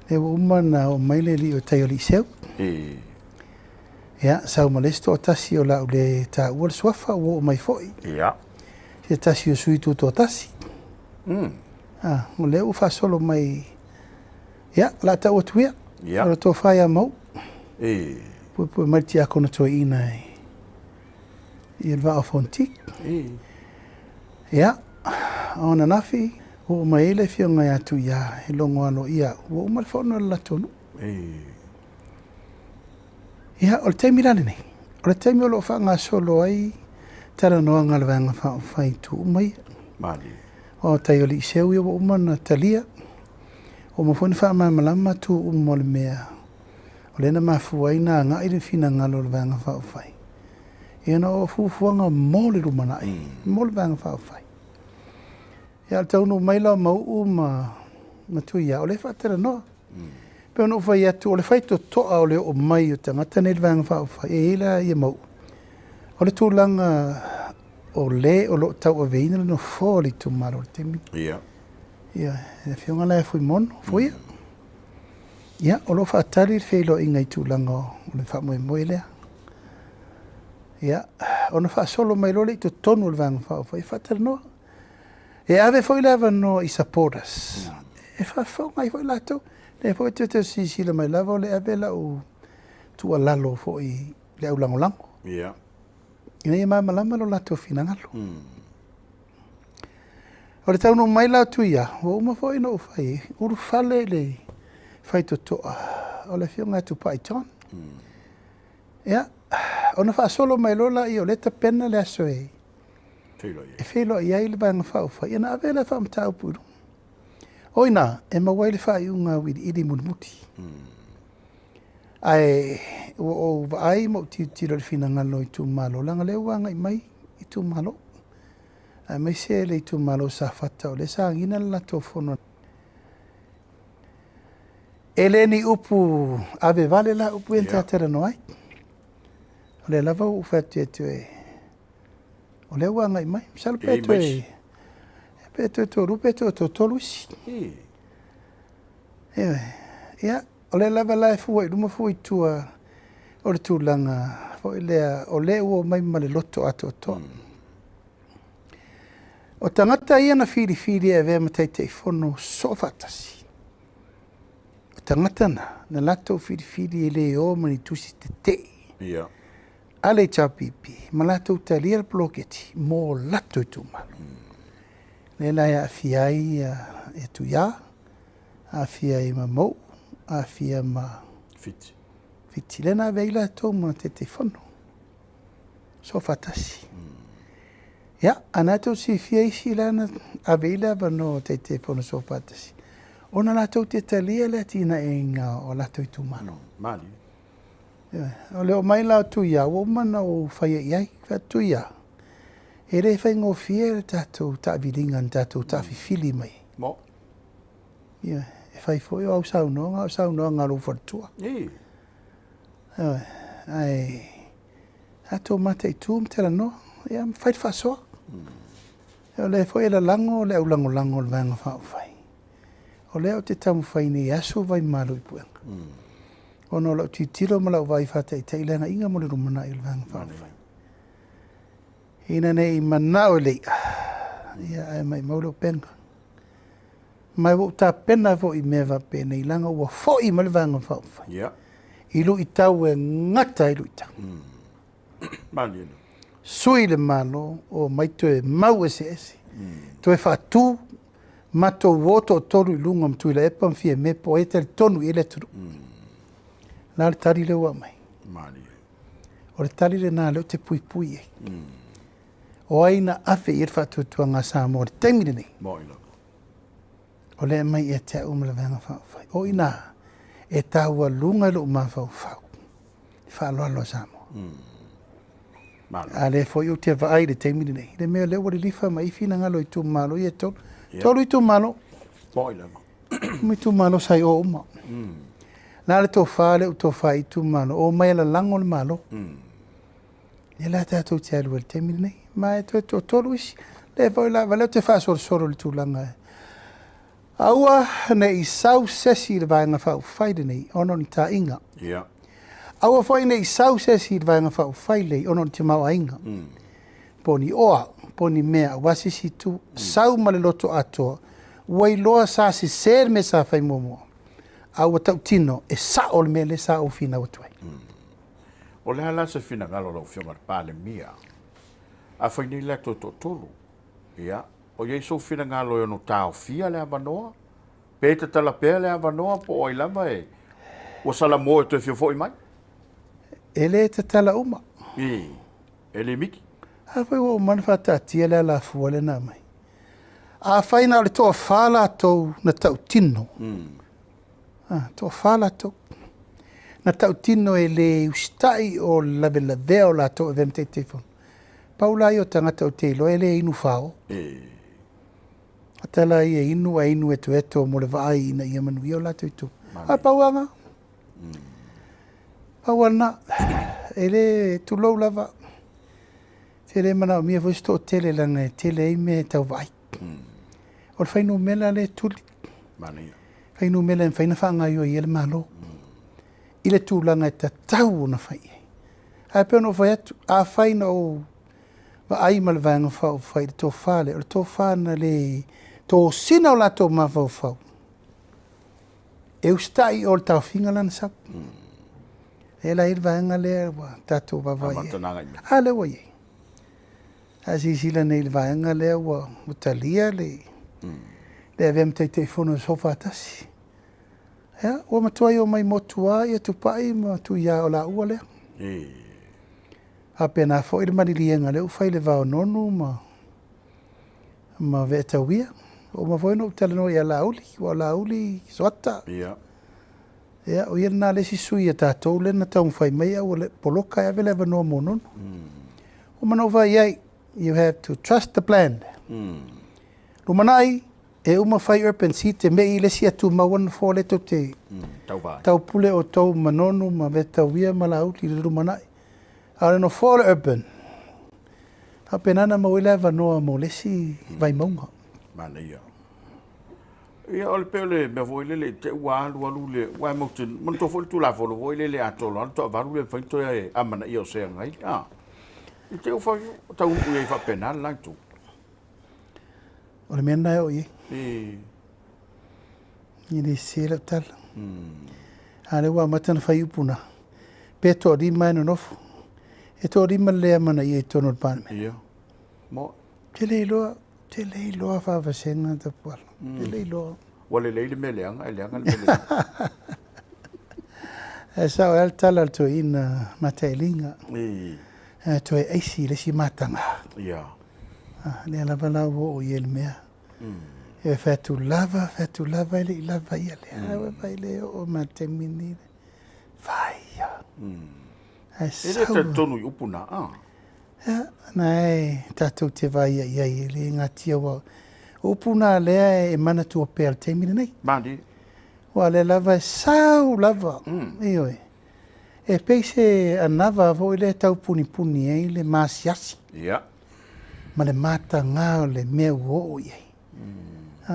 Le wa umana o mai le li o tai o li seu. Ia, sau malesto o tasi o lau le tā ua le suafa o mai foi. Ia. Se tasi o suitu tō tasi. O leo whasolo mai, ia, la ta o tuia, o tō whai a mau. Pui mai ti ako na tō ina i el vao fontik. Ia, o na nafi, o mai ele fionga ia tu ia, he longo alo ia, o umar whono la tonu. Ia, o le teimi rane nei, o le teimi o lo whanga solo ai, tara noa ngalawanga whai tu umai. Mani. O tai o li seu i o umana talia. O mawhoni wha malama tu umo le mea. O lena mafuai na ngā iri whina ngalo le vanga whauwhai. E ana o fufuanga mō le rumana ai. Mō le vanga whauwhai. E al taunu maila mau ma tu ia. O le whatera noa. Peo no whai atu. O le whaito toa o le o mai o tangata nei le vanga whauwhai. E ila ia mau. O le tūlanga o le o lo tau o veina no foli tu malo le temi. Ia. Ia, e whionga lai fui mono, fuia. Ia, o lo whaatari whilo inga i tūlanga o le whamoe moe lea. Ia, o na whaasolo mai lole i tu tonu le vanga whao, e whaatari noa. E ave foi lava no i support us. E whaafau ngai foi lato. Le foi te sisila mai lava o le ave la o tua lalo foi le au lango. Ia. Ina ia malama lo lato finangalo. O le tau no mai lau tuia, o uma foi no fai, uru fale le fai to toa, o le fionga tu Python. Ia, ona whaasolo mai lola i o leta pena le aso e. E whilo i ai le vanga whauwhai. Ia na avela whaamtau puru. Oina, e mawai le whai unga wiri iri murimuti. Ai, o ai mo tiro le fina ngalo i tu malo. Langa leo wanga i mai i tu malo. Ai mai se le i tu malo sa whata o le sa ngina la tō whono. Eleni upu ave vale la upu enta tera noai. O le lava u whatu e tu e. O le wanga i mai. Misalo petu e. Petu e tō rupe tō toluisi. Ia. O le lava lai fuwa i ruma fuwa i tua. O le tūlanga. O le ua mai ma le loto ato toa. O tangata ia na whiri e vea matai te whono so fatasi. O tangata na lato whiri e le o mani tusi te te. Ia. Ale chapipi, ma lato utalia le ploketi, mo lato i tūmalo. Le lai a fiai e tu ia, a fiai ma mou, a fiai ma... Fiti. Fiti, le na veila tō muna te whono. So fatasi. Ia, anato si fiai si lana a veila vano te whono so fatasi. Ona lato te talia le tina e ngā o lato i tūmalo. Mali. O leo mai la tu ia, o mana o whaia iai, ka tu ia. E rei whai ngō fia le tātou ta viringa ni tātou ta whiwhili mai. Mo. Ia, e whai fwoi au saunoa ngā rūwharatua. Ai, tātou mata i tūm tera no, ia, whai whasoa. O le fwoi la lango, le au lango le vanga whao whai. O leo te tamu whai ni asu vai malu i puenga. Ono lau titiro ma lau vai whata i teilanga inga mo le rumana i le vanga whawhai. Ina nei mana o lei. Ia ai mai mauro penga. Mai wo ta pena fo i mewa pena i langa ua fo i ma le vanga whawhai. Ia. Ilu i tau e ngata ilu i tau. Mali enu. Sui le malo o mai to e mau ese ese. To e whatu mato woto o toru i lunga mtu i la epa mwhia me po e tari tonu i le turu. Nā le tari le ua mai. Mali. O le tari le nā leo te pui pui e. O aina afe i whatutua ngā Samoa, o le taimire nei. Mo ilo. O le mai e te umla vanga whawhai. O ina e tāua lunga lo umā whawhau. Whaaloalo Samoa. Mali. A le fo iu te vaai le taimire nei. Le mea leo wale lifa mai fina ngalo i tu malo i e tolu. Tolu i tu malo. Mo ilo. Mi tu malo sai o uma. Nā le tō whāle u tō whai tu malo, o mai la lango le malo. E la tātou te alua le temiri nei. Ma e tō tolu isi. Le voi la, valeo te wha soro le tūlanga. Aua ne i sau sesi le vaenga whau whaide nei, ono ni tā inga. Ia. Aua whai ne i sau sesi le vaenga whau whaile, ono ni te mau inga. Poni oa, poni mea, wasisi tu, sau ma le loto atoa, wai loa sa si ser me sa whai momoa. Aua tau tino e sa o le mele sa o fina o tuai. O le hala se fina ngalo lau whionga Palemia. A whai ni le tō tōlu. Ia. O iei so fina ngalo e no tāo fia le avanoa. Pēta tala pēa le avanoa po oi lava e. O sala mo e tō fio fo i mai. Ele te tala uma. Ele miki. A whai o manwhata tia le la fua le nā mai. A whai na le tō whala tō na tau tino. Tō whala tō. Na tau tino e le ustai o lawe o la tō e vemte te whon. Paula i o tangata o te ilo e le inu whao. Atala i e inu a inu eto mo le vaai ina i amanu i o la tō i tō. A pauanga. Pauana. E le tulou lava. Te le mana o mia fwisto o tele langa e tele i me tau vai. O le whainu mela le tuli. Mania. Whainu mela en whaina whaanga i o i ele malo. I le tūlanga e ta tau na whai. A peo no whai atu. A whaina o wa ai ma le vanga whau whai le tō whale. O le tō whana le tō sina o la tō ma whau whau. E ustai o le tau whinga lana sau. E la ir vanga le wa tatou wawai. A le wa ye. A si sila nei le vanga le wa mutalia le. Le avem te whono sofa tasi. Ua matua i o mai motua i a tupai ma tu ia o la ua lea. Apena fo i le manilienga le ufai le vao nonu ma veta wia. O ma foi no tele no ia lauli, wa lauli soata. Ia. Ia, o ia na le sisui e tātou le na tau mwhai mai au le poloka e vele va noa monon. O mana uva iai, you have to trust the plan. Lumanai, e uma whai urban seat te mei le si atu mawana fo le to te tau pule o tau manonu ma veta wia ma lauli le lumanai. Ale no fo le urban. Hapenana ma wile va noa mo le si vai maunga. Mana ia. Ia ole pele me voile le te ua alu le wa mountain man to fol tu la folo voile le atolo an to varu le faito e amana io se ngai I te ufa tau u e fa penal la tu ole mena o ye ni se la tal ale wa matan fa yupuna peto di mano no e to di male amana ye to no pan ia mo te le lo fa va senga Tapuala. Te le lo. Wale le meleanga, leanga le meleanga. E sa el tala to ina matailinga. To e isi le si matanga. Ia. Le la bala o yel mea. E fatu lava le lava ia le. Awe vai le o matemini. Vai. E sa tonu upuna Nei, tātou te vai ia le ngatia wa. Upuna lea e mana tua pēr te mire nei. Mandi. Wa le lava e sau lava. Ioi. E peise anava vo le tau puni e le masiasi. Ia. Ma le mata ngā le mea o iei.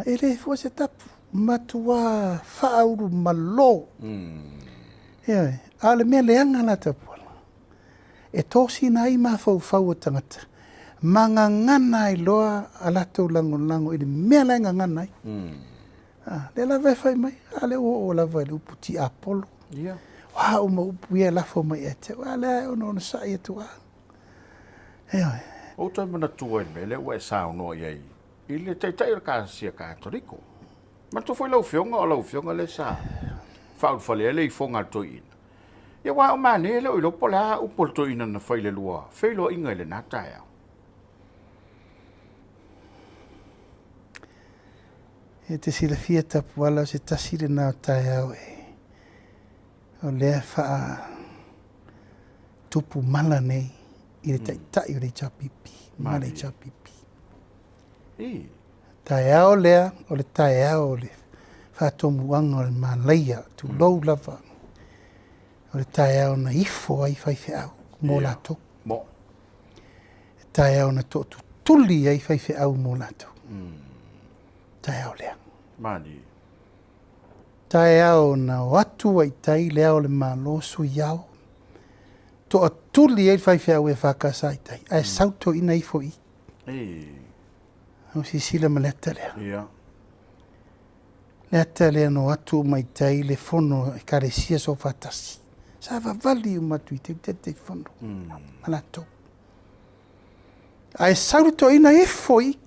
E le fua se tapu. Matua whauru malo. Ioi. A le mea leanga la tapu. E tōsi nai ma fau tangata. Manga ngana I loa alatou lango I le mea lainga ngana I. Le lawa e whai mai, ale o lawa le upu ti Apollo. Ia. Wa uma upu ia lafo mai e te. Wa le ono sa ia tu a. Ea. O tai mana tua me le ua e sao no iei. I le teitai o ka sia ka toriko. Ma to foi lau fionga le sa. Whau whale le I fonga to ina. Ia wa o mane le o lopo la upol to ina na whaile lua. Whailo inga le nata ea. E te sila fia Tapuala se tasile nā tai au e. O lea wha tupu mala nei I le tai o le chapipi. Mala I chapipi. Tai au lea o le tai au le wha tomuanga o le malaia tu lou lava. O le tai au na ifo ai whaife au mō lato. Mo. Tai au na tō tuli ai whaife au mō lato. Tai au lea. Mani. Tai au na watu ai tai lea o le malosu iau. To a tuli ai whaife au e whakasai tai. Ai sauto ina ifo I. O si sila ma leta lea. Ia. Leta lea no watu mai tai le fono e karesia so fatasi. Sa vali umatu I te fono. Malato. Ai sauto ina ifo I.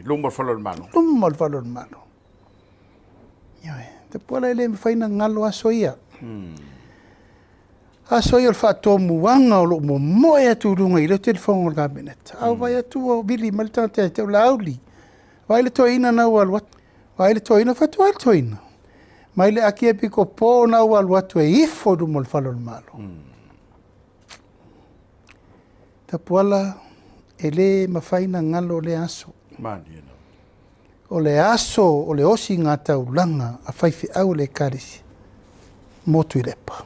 Lumar falor mano. Lumar falor mano. Ia te pola ele me faina ngalo aso ia. Aso ia fa tomu wanga o lo mo e tu runga I le telefon o cabinet. Au vai atu o bili malta te lauli. Vai le to ina na wal wat. Vai le to ina fa to ina. Mai le aki e piko po na wal wat e ifo du mol falor malo. Tapuala ele mafaina ngalo le aso. Mani no. O le aso, o le osi ngā taulanga, a whaiwhi au le karisi. Motu I lepa.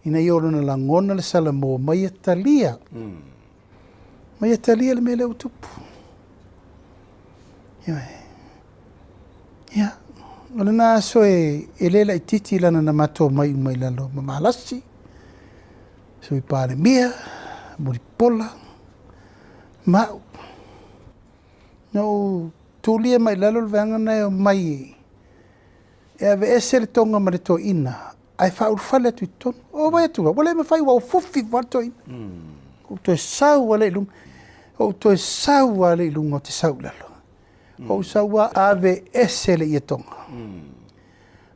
Ina I orona la ngona le sala mō mai e talia. Mai e talia le mele utupu. Ia. O le nā aso e lela I titi lana na mato mai lalo mamalasi. So I Palemia, Muripola, Mau. No, tulia mai lalo vanga na o mai. E ave ese le tonga ma le to ina. Ai fa urfale tu ton. O vai tu. Wale me fai wa fufi wa to ina. O to sau wale lung. O to sau wale lung o te sau lalo. O sau wa ave ese le ia tonga.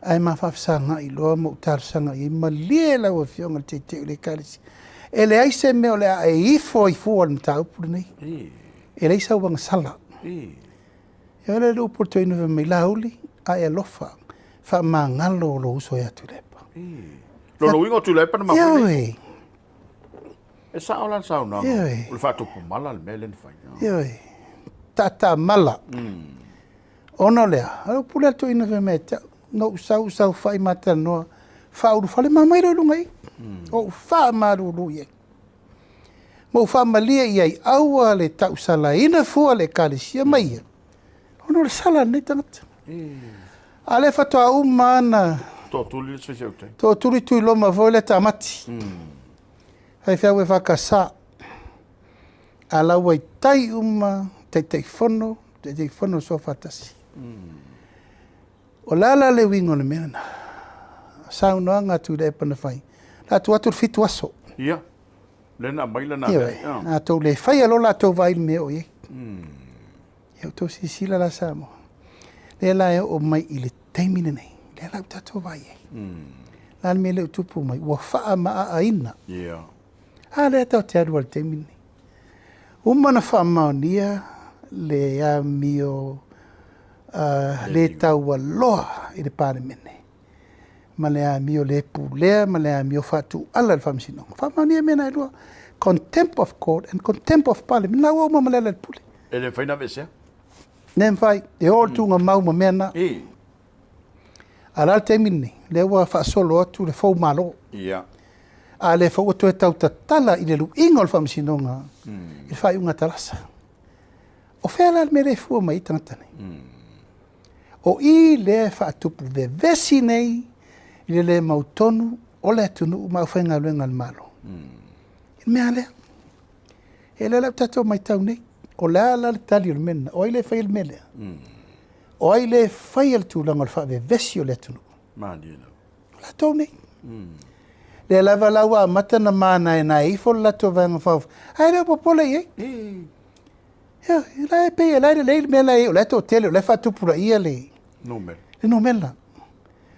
Ai ma fa sanga I loa mo tar sanga I ma lie la o fionga te le kalisi. E le ai se me o le a e ifo i fua ni taupu nei. I. E le isa wanga sala. I. E ole le upo to inu me lauli a e lofa. Fa ma ngalo lo uso ya tu lepa. I. Lo ingo tu lepa na Ia mawini. we. E sa ola sa una. Ia we. Ule fatu pumala le mele ni fai. Ia we. Tata mala. Ono lea. Alo pula to inu me te. No usau fai mata noa. Fa uru fale mamai ro lungai. O fa maru lu ye. Mo fa malia ye aua le tau sala ina fua le kalisia mai. Ono le sala nei tangata. Ale fa to au mana. To tuli le sfese utai. To tuli tu loma vo le tamati. Ai fa we fa kasa. Ala wai tai te fono so fatasi. O lala le wingo le mena. Sa no anga tu le pana fai. La tu atu fitu aso. Ia. Lena baila na. Ia. Na to le fai alo la to vai me o ye. Ia to si sila la samo. Le la e o mai i le taimine nei. Le la ta to vai ye. La me le tupu mai. Wa faa maa aina. Ia. A le tau te adu al taimine. Umana faa maonia le a mio le tau aloha i le Palemia. Ma le a mio le pulea, ma le a mio fatu ala le whamsinong. Whamania mena ilua contempt of court and contempt of Parliament. Na wau ma le le pule. E le whaina vesea? Nem fai, e o tunga mau ma mena. A la te mini, le ua whaasolo atu le fau malo. Ia. A le fau atu e tau tatala i le lu ingo le whamsinonga. I whai unga talasa. O whea la me le fua mai tangatane. O i le whaatupu ve vesi nei, i le mautonu, o le atunu, mau whainga luenga le malo. I mea lea. E le lau tato mai tau nei, o le ala le tali o le mena, o i le whai le melea. O i le whai al tūlanga le wha ve vesi o le atunu. Maadina. O la tau nei. Le lava laua matana mana e na ifo le lato vanga whau. Ai leo popole i e. Ia, la e pei, la e le mela e, o le to tele, o le whaatupura ia le. Numel. Le no mela.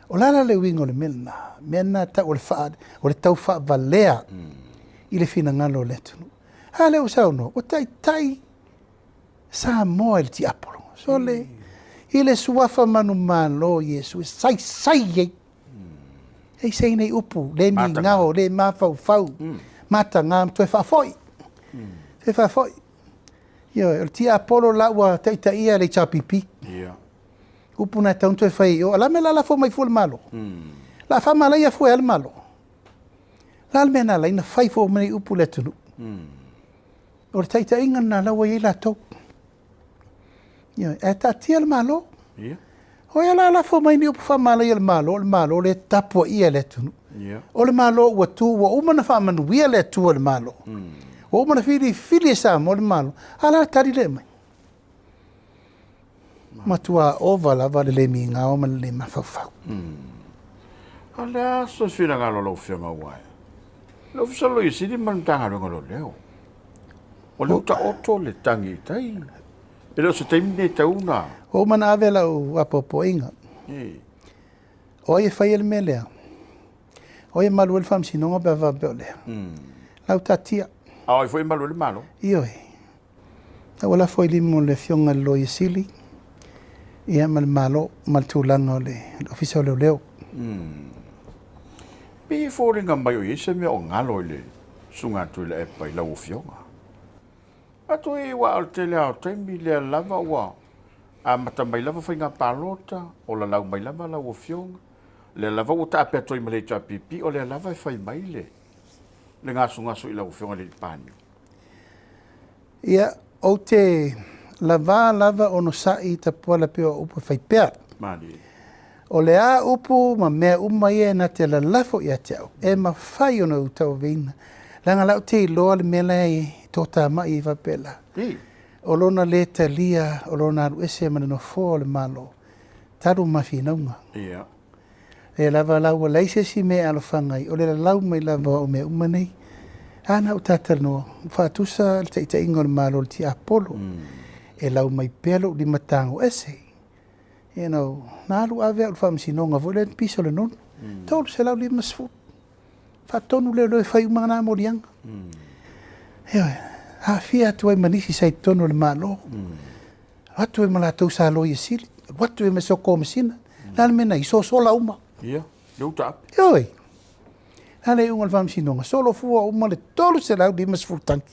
O lala le wingo le mena, mena ta o le wha, o le tau wha valea i le fina ngalo le tunu. Ha le usau no, o tai Samoa il ti apolo. So le, i le suafa manu malo Yesu, sai ye. Hei sei nei upu, le ni ngao, le mafau, mata ngam, tu e whafoi. Te whafoi. Yo, il ti apolo la ua tauta'i le chapipi. Ia. Upu na tauntu e whai, o ala me la fo mai fu le malo. La fa malai a fu e al malo. La me na la ina whai fo mai upu le tunu. O le taita inga na lawa i la tau. E ta tia le malo. Ia. O e la fo mai ni upu fa malai al malo, le tapua ia le tunu. Ia. O le malo ua tu, ua umana fa manu ia le tu le malo. O umana fili sa mo le malo. Ala tari le mai. Matua ova lava le mi nga o le mafafau. Ala so fina ngalo lo fianga wai. Lo fisalo i sidi man tanga ngalo leo. O le ta oto le tangi tai. E lo se taimine tauna. O mana avela o apopo inga. O e fai el melea. O e malu el fam sinonga beva beolea. Lau tatia. A o foi malu le malo. Io e. A wala foi limo le fionga lo i sili. Ia mal malo mal tūlanga le ofisa o leo leo. Pi fōringa mai o ise mea o ngalo le sunga tu le epa i lau fionga. Ato e wa al tele au taimi le lava wa. A mata mai lava whainga palota o la lau mai lava lau fionga. Le lava o ta apea toi male tua pipi o le lava e whai mai le. Le ngasu i lau fionga le pani. Ia o te lava ono sai Tapuala peo upu whai pea. Mani. O le a upu ma mea umai e na te la lafo i ate au. E ma whai ono utau vina. Langa lau te iloa le mela e tōta mai i wapela. O lona le te lia, o lona aru ese mana no fō le malo. Taru mawhi naunga. Ia. E lava lau a leise si me alo whangai. O le lau mai lava o mea umanei. Ana o tātar noa. Whātusa le te ingo le malo le ti apolo. E lau mai pelo di matango ese. You know, nā alu ave au whamsinonga vo le piso le non. Tolu se lau li masfu. Whatonu leo whai umana morianga. Hawhia atu ai manisi sai tono le malo. Watu e malatou sa lo yesili. Watu e mesoko mesina. Nal mena iso sola uma. Ia, leu tap. Ioi. Nale ungal fam sinonga. Solo fua uma le tolu se lau di mas fultanki.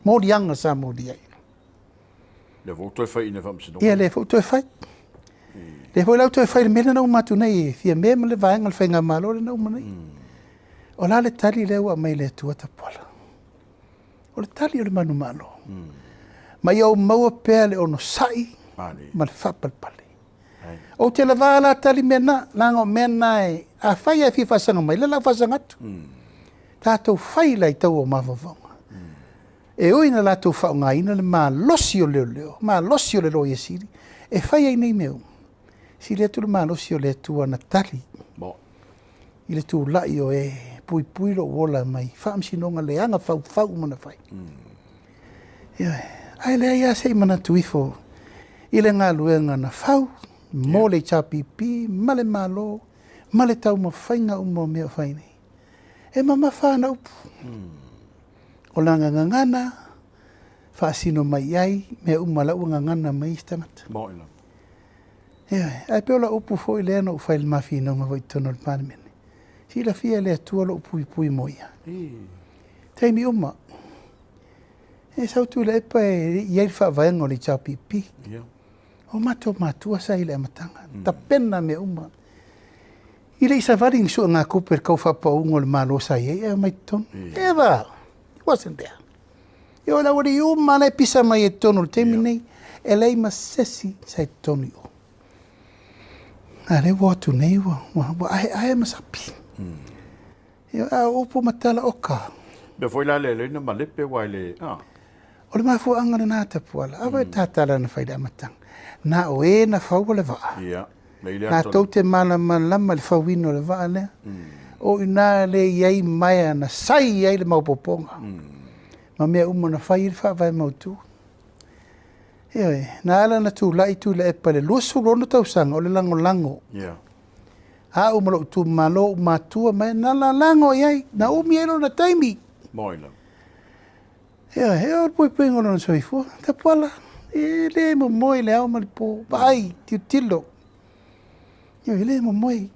Morianga sa moriai. Le voto e fai ne fam sinonga. Ia le voto e fai. Le foi lau to fai le mena na matu nei. Fia mema le vaenga le whainga malo le na uma nei. O la le tali le ua mai le tua Tapuala. O le tali o le manu malo. Mai au maua pea le ono sai. Ma le whapalpale. O te la vala tali mena, lango mena e a whai e fi whasanga mai, le la whasanga atu. Tātou whai lai tau o mawawanga. E oina la tau whaunga ina le maa losi o leo leo, maa losi o le loia siri. E whai ai nei meu. Si le atu le maa losi o le atua na tali. I le tu lai o e pui pui lo wola mai. Whaam sinonga le anga whau mana whai. Ai le ia sei mana tuifo. I le ngā luenga na whau. Mō le chapipi, male malo, male tau ma whainga umo mea whaine. E mama whāna upu. O langa ngangana, whaasino mai ai, mea umala ua ngangana mai istangata. Moila. Ai peola upu fo i lea no whaile mawhi nonga voi tono le Palemia. Si la fia lea tua lo upu i pui moia. Teimi uma. E sautu le epa e iai whaavaenga o le chapipi. O matua sa ile amatanga. Ta pena me uma. Ile isa varing so nga kuper kau whapaungo le malo sa iei e mai ton. Eva. It wasn't there. Yo la wari uma na pisa mai e tono le temi nei. E lei masesi sa e tono yo. A le watu nei wa. Ai masapi. Yo a upo matala oka. Me foi la le na malepe wa le. O le mafu anga na Tapuala. Awa e tatala na whaida amatanga. Na o e na whau le waa. Na tau te mana lama le whauino le waa lea. O ina le iai maia na sai iai le maupoponga. Ma mea uma na whai le whaavai mautu. Eoi, na ala na tu lai tu le epa le luasu rono tau sanga o le lango lango. Ha umalo tu malo matua mai na la lango iai. Na umi elo na taimi. Moila. Eoi, heo pui pui ngono na soifua. Tapuala. E le mo moi le au malipo. Ai, tilo. Yo, le mo moi.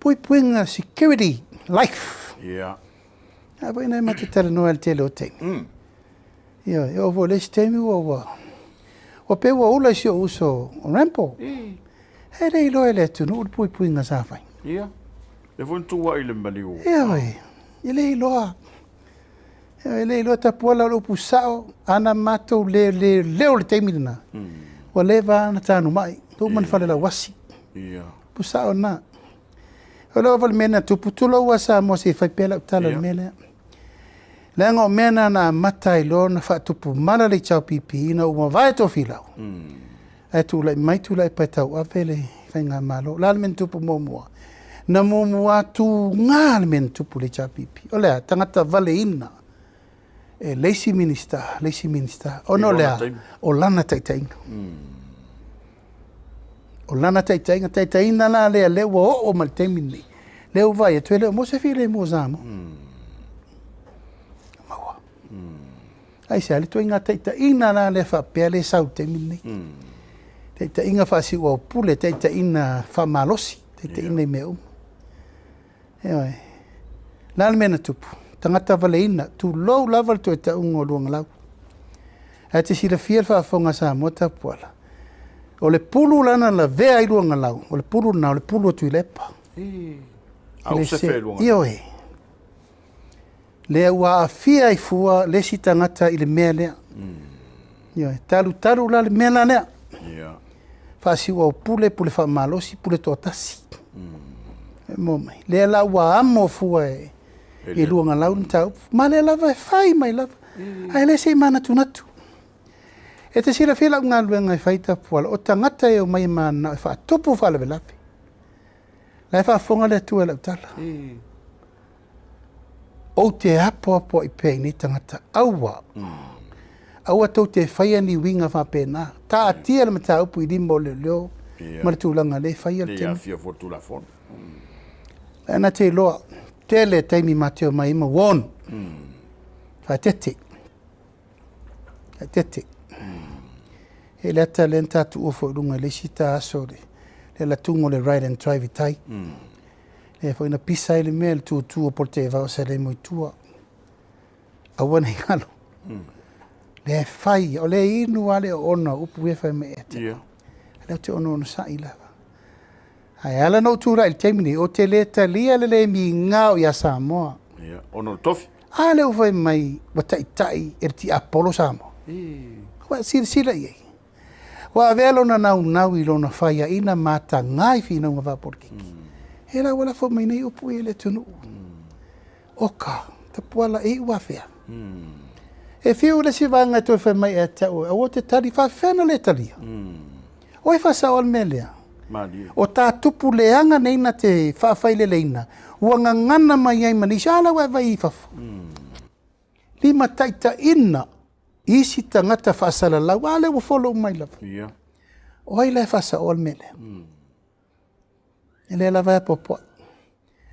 Pui puinga security, life. Apo ina mate tala noa te leo te. Yo, vo le stemi wa. O pe wa ula si o uso rampo. He rei loe le tu no pui puinga sa fai. E fun tua i le maliu. Ile loa. Ele lo Tapuala lo pusao ana mato le temina. O leva na tanu mai. Tu man fale la wasi. Pusao na. O lo val mena tu putulo wasa mo se fai pela tala mena. Lengo mena na matai lo na fa tupu mala le chau pipi na uma vai to filau. Ai tu lai mai tu lai patau avele fainga malo. La men tupu momoa. Na momoa tu ngal men tupu le chau pipi. Ole tangata vale ina. Lacy minister. O no lea, o lana taitainga. O lana taitainga la lea lewa o maltemini. Leo vai, tu leo mo se file mo zamo. Maua. Ai se ali tu inga taitainga la le fa pele sau temini. Taitainga fa si o pule, taitainga fa malosi, taitainga meu. Eoi. La mena tupu. Tangata valeina, tu lou lava tu e ta ungo luanga lau. E te sila fia whaafonga sa mo Tapuala. O le pulu lana la vea i luanga lau. O le pulu na, o le pulu atu i lepa. Au se whea luanga. Io e. Lea ua a fia i fua, le si tangata i le mea lea. Io e. Taru la le mea la lea. Whaasi ua o pule wha malosi, pule tōtasi. Mo mai. Lea la ua amo fua e. E luanga lau ni tau. Ma le lava e whai mai lava. Ai le sei mana tunatu. E te sila whila ngā luenga e whai Tapuala. O tangata e o mai mana e wha tupu wha lewe lapi. Lai wha whonga le tua lau tala. O te apo i pēi ni tangata aua. Aua tau te whaia ni winga wha pēnā. Tā atia le mata upu i rimbo leo. Ma le tūlanga le whaia le tēnu. Le a fia fortu la fon. Ana te loa. Tele taimi mateo mai ima won. Fa tete. Tete. E le ata le tatu ofo runga le sita asore. Le la tungo le ride and drive tai. E fo ina pisa ile mea le tu o Polataivao sa le moitua. Awana i ngalo. Le fai, o le inu ale o ona upu e fai me ete. Le te ono sa i lava. Ai ala no tura il temini o te le talia le mi ngao ya Samoa. Ono tofi. Ale o fai mai watai e ti Apollo Samoa. Wa sila i. Wa velo na nau i lona fai ina mata ngai fina nga va porkiki. Era wala fo mai nei upu e le tunu. Oka, Tapuala e wafea. E fiu le si vanga to fai mai e tau. A o te tari fa fena le talia. O e fa sa ol melea. O tā tupu leanga neina te whawhaile leina. Ua ngangana mai ai mani shala wa vai i fafu. Lima taita ina isi tangata whaasala lau. Ale wa follow mai lava. O ai lai whaasa ol mele. E le lava e popoa.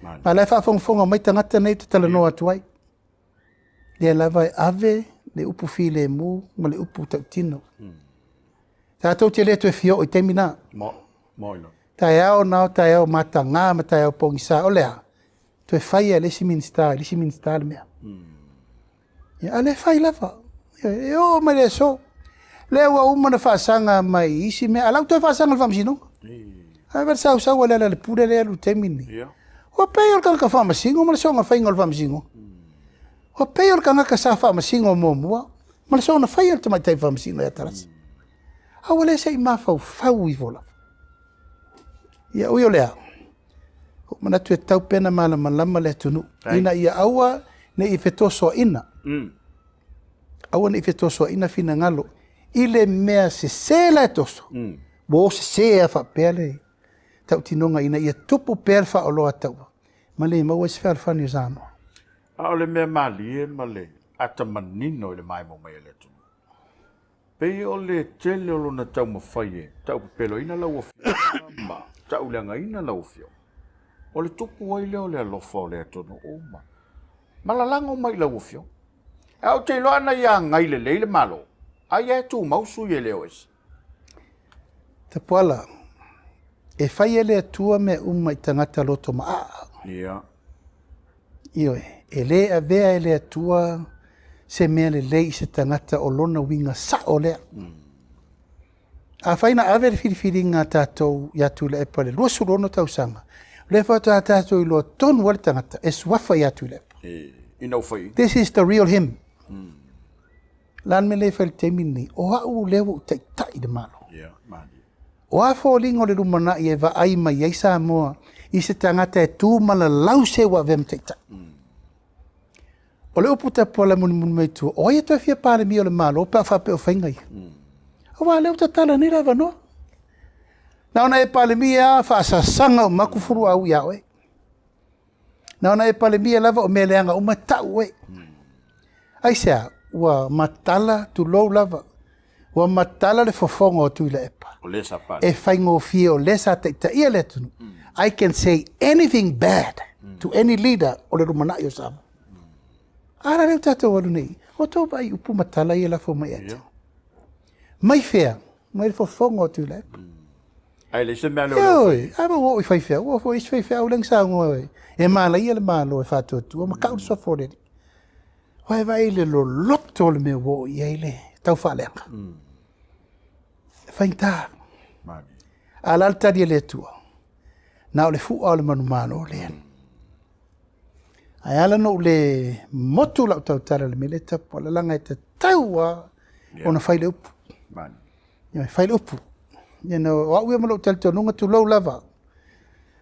Ma lai whaafonga mai tangata nei te tala noa tuai. Le lava e ave le upu fi le mu ma le upu tau tino. Tātou te le tu e fio i temina. Moino. Tai ao nao, tai ao mata ngā, ma tai ao pongisa, o lea. Tu e whai a lesi minsta le mea. A le whai lava. E o mai le so. Le ua umana whaasanga mai isi mea. Alau tu e whaasanga le whamasino. A ver sau a le pure le alu temini. O pei ol kanga whamasingo, ma le songa whainga le whamasingo. O pei ol kanga sa whamasingo mo mua, ma le songa whai al tamai tai whamasingo e tarasi. A wale se i mawhau i vola. Ia ui o lea. O manatu e tau pena malama le tunu. Ina ia aua ne i whetosoa ina. Aua ne i whetosoa ina fina ngalo. I le mea se la e toso. Bo se a whapea le. Tau tinonga ina ia tupu pēr wha o loa tau. Ma le mau e se whare whani o Samoa. A o le mea mali e ma le ata manino i le mai mo mai le tunu. Pei o le tele o lona tau mawhai e. Tau pelo ina lau o fio. Tau leanga ina lau fio. O le tupu ai leo le alofa o le atono o ma. Malalanga o mai lau fio. E au te loa na ia ngai le leile malo. Ai e tu mausu i e leo esi. Tapuala, e whai ele atua me uma i tangata loto maa. Ioe, e le a vea ele atua se mea le lei se tangata o lona winga sa o lea. A whaina awere whiriwhiri ngā tātou i atu le epa le lua surono tau sanga. Le whata tātou i loa tonu wale tangata e suafa i atu le epa. This is the real him. Lan me le whale temini, o au lewo tai tai de malo. O a whōlingo le rumana i e wa aima i eisa moa i se tangata e tūmala lau se wa vem tai tai. O le upu Tapuala muni mei tua, o ia toi fia Palemia o le malo, o pa whape o whaingai. O wa leo tatala ni rava no. Na ona e Palemia whaasasanga o makufuru au ia oe. Na ona e Palemia lava o meleanga o matau oe. Ai sea, ua matala tu lou lava. Ua matala le fofonga o tui le epa. E whaingo fia o lesa ta ia le tunu. I can say anything bad to any leader o le rumanai o Samoa. Ara leo tatou walu nei. O tau vai upu matala ia lafo mai ata. Mai fea. Mai le fofonga o tui le epa. Ai le se mea leo. Oi, ama wo i fai fea. Wo fo is fai fea uleng sa ngoe. E mala ia le malo e fatu tu. O makau sa fore. Wai vai le lo loto le me wo i ele. Tau whalenga. Fainta. Ala altari le tua. Na o le fu o le manumano o le. Ai ala no le motu lau tau tara le meleta po la langa e te taua o na whaile upu. Ia whaile upu. Ia na o au e malo tali tau nunga tu lau lava.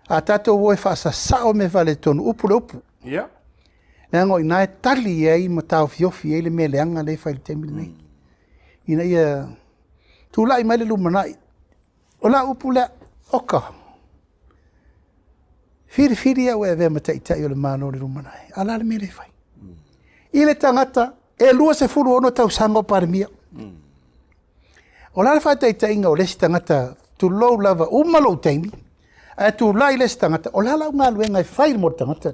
A tatou wo e whaasa sao me vale tonu upu le upu. Ia. Nea ngoi na e tali e ai ma tau fiofi e le mele anga le whaile temili nei. Ina ia tu lai mai le lumanai. O la upu le oka. Whiri au e vea matai tai o le mano le lumanai. Ala le mele whai. I le tangata, e lua se furu ono tau sanga o Palemia. O la le whai tai tai inga o lesi tangata tu lou lava umalo teimi. E tu lai lesi tangata, o la lau ngā luenga e whai mo tangata.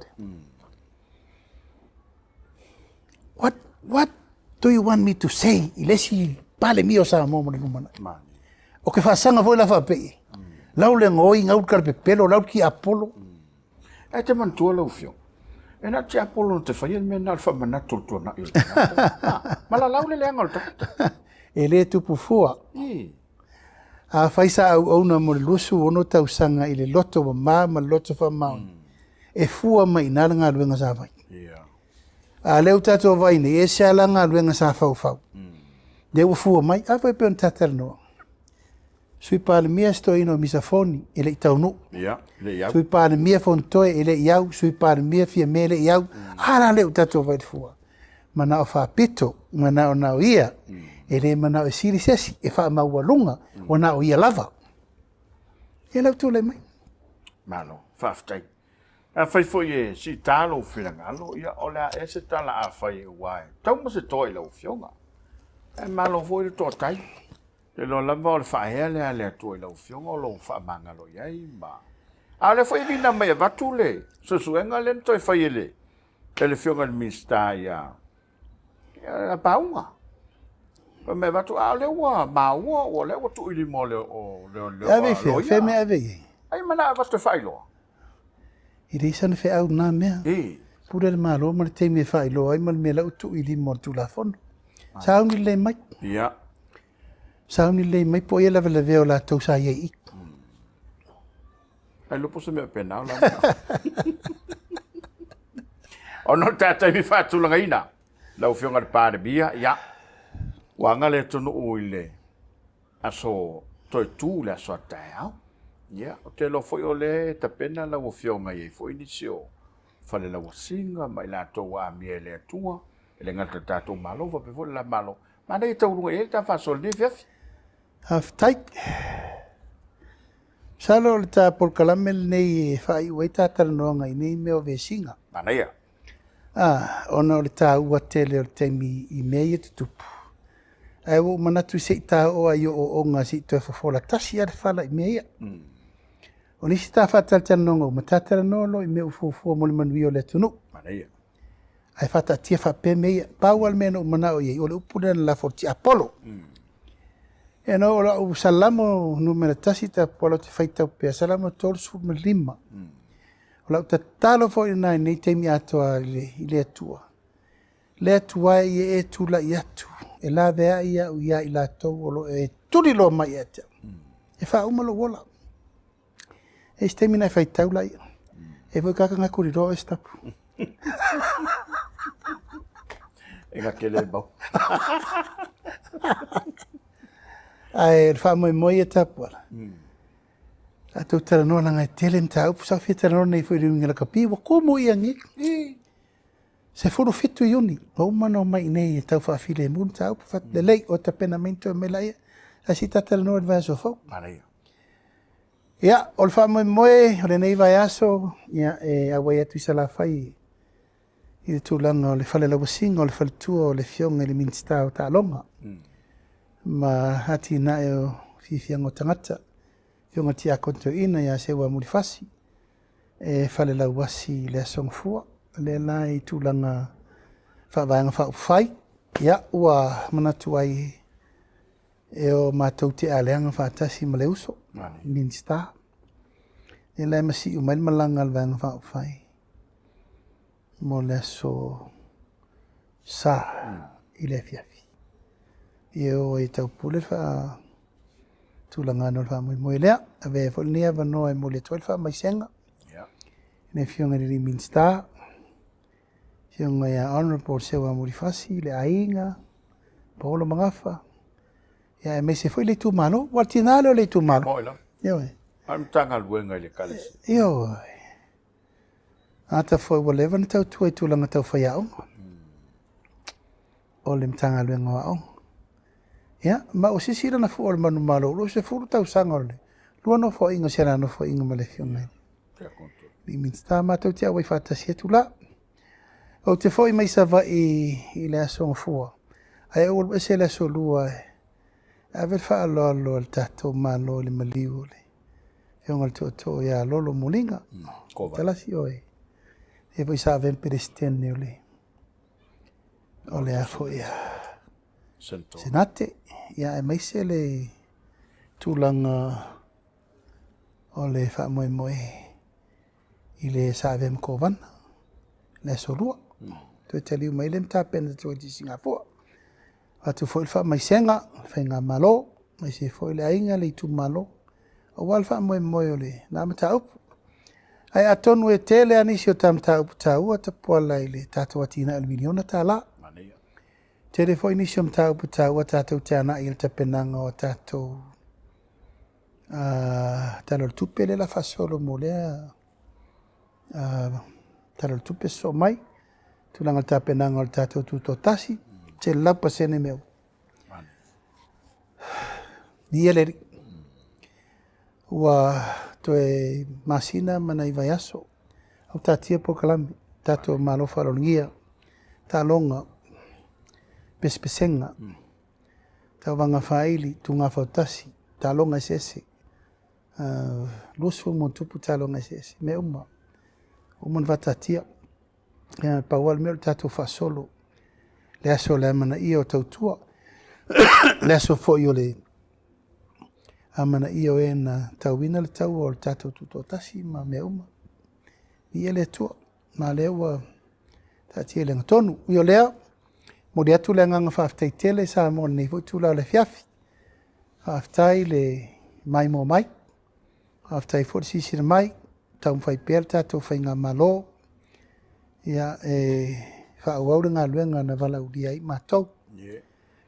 what do you want me to say? I lesi Palemia o Samoa mo le numana. O ke whaasanga foi la whapei. Lau le ngoi ngau karpepelo, lau ki Apollo. E te mantua lau fio. E na te Apollo te whaia me na alfa manato Toana'I. Mala lau le leanga o takita. E le tupu fua. A whaisa au na mo le lusu ono tausanga i le loto wa ma loto wha maun. E fua mai nalanga luenga sa vai. A leu tato vai ne e se alanga luenga sa fau fau. De u fua mai, a vai pe on tatal no. Sui Palemia sto ino misafoni ele itaunu. Sui Palemia fontoe ele iau, sui Palemia fia mele iau. Ara leu tato vai fua. Mana o fa pito, mana o na ia. Ele mana o siri sesi e fa maua lunga, o na o ia lava. E lau tu le mai. Malo, faftai. A fai foi e si talo filangalo, ia o la e se tala a fai uai. Tau ma se toi lau fionga. E malo foi le Tauta'i. E lo lava o le whaea lea lea toi lau fionga o lo wha mangalo iai ma. A le foi vina mai e vatu le. Susuenga le toi fai ele. E le fionga le mista ia. Ia paunga. Me vatu a le ua maua o le ua tu ili mo le o le ave fe me ave. Ai mana vatu fai lo. I reisa na fe au na mea. Pura le malo ma le te me fai lo ai ma le mea lau tu ili mo tu la fono. Sao ni le mai. Ia. Sao ni le mai po ia lava le veo la tau sa iei. Ai lupo se mea penao la. O no tata mi fatu langa ina. Lau fionga de Palemia, ia. Wanga le tonu uile. Aso toi tu le aso atao. Ia, o te lo foi o le tapena lau fionga iei foi inisio. Fale lau singa, mai la toa mie le atua. Le ngata tatou malo, va pe vo la malo. Mana i tau runga e ta fasol ne fiafi. Haftai. Salo le ta Polokalame nei fai wei tatara noanga i nei meo vesinga. Mana ia. Ona o le ta ua tele o le teimi i mei e tutupu. Ai wo manatu se ta o ai o onga si to Fofola tasi ar fala i mei. O nisi ta fatal tanonga o matatara nolo i meu fufu mo le manui o le tunu. Mana ia. Ai fata tia fa pe mei pawal meno mana o ye o le upuna la forti Apollo. E no la u salamo numero tasi ta polo te faita pe salamo tol su me lima. O la ta talo fo ina nei temi ato ile atua. Le atua ye e tu la yatu. E la vea ia u ia ila to o lo e tuli lo mai ata. E fa uma lo wola. E ste mina faita ula ia. E vo kaka ngakuri ro estapu. E nga kele bau. Ai, fa moi e Tapuala. A tau tara noa langa e tele mta upu, sa fia tara noa nei fwere ngila kapi, wa komo i angi. Se furu fitu iuni, o umano mai nei e tau whaafile e mun ta upu, fat le lei o tapenamento e melaia, a si tatara noa advance o fau. Mana ia. Ia, o le fa moi, o le nei vai aso, ia, e awai atu isa la fai, i le tūlanga o le fale la wasinga, o le fale tua, o le fionga, le minsta o ta alonga. Ma hati na e o fifianga o tangata, fionga ti a konto ina ia se ua mulifasi, e fale la wasi le asong fua, le la i tūlanga whaavanga whaupwhai, ia ua manatu ai e o mātou te aleanga whaatasi ma le uso, minsta. E la masi umail malanga alvanga whaupwhai. Mo le so sa i le fiafi. I o e tau pule wha tūlanga anol wha moi lea. A ve fol nea wanoa e mo le toil wha mai senga. Ne fionga ni minsta. Fionga ia honorable sewa murifasi, le ainga, paolo mangafa. Ia e me se foi le tu malo, waltinale o le tu malo. Moila. Io e. Am tanga luenga le kalesi. Io e. Ata foi whatever na tau tuai tūlanga tau whai au. O le mtanga luenga wa au. Ia, ma o sisira na fu o le manu malo, lo se furu tau sanga o le. Lua no fo inga sera no fo inga male fionga. Ni minsta ma tau tia wai whatasi e tula. O te foi mai sa va i le asonga fua. Ai o se le aso lua e. A ver fa alo alo al tato malo le maliu le. Fionga le to ia lolo mulinga. Talasi oi. E voi sa ven perestene ole. O le a fo ia. Sento. Senate, ia e maise le tūlanga o le wha moe moe i le sawe mkowana, le solua. Tue te liu mai le mtapena tue di Singapore. Watu fo il wha mai senga, whainga malo, mai se fo il ainga le tu malo. O wal wha moe moe o le nā mata upu. Ai atonu e tele anisi o tamta upu taua Tapuala i le tātua tina almiliona tā la. Tere fo inisi o mta upu taua tātou Toana'I il tapenanga o tātou talo tupe le la fasolo mo lea talo tupe so mai tulanga tapenanga o tātou tutotasi te lapa sene meu. Ni eleri. Ua toe masina mana i vai aso. Au tātia Polokalame, tātou malofa rongia, tā longa, pespesenga, tā wanga whaili, tunga whautasi, tā longa sese, lusu mo tupu tā longa sese, me uma watatia, paual meo tātou whasolo, le aso le amana ia o tautua, le aso fo i o le amana ia o e na tauina le tau o le tātou tutotasi ma me uma. Ia le tua, ma le ua tātia le ngatonu. I o lea, mo le atu le nganga whaftai tele sa mo nei fo tula le fiafi. Whaftai le mai mo mai. Whaftai fo sisi le mai. Tau mwhai pēr tātou whainga malo. Ia whaau le ngā luenga na wala uri ai mātou.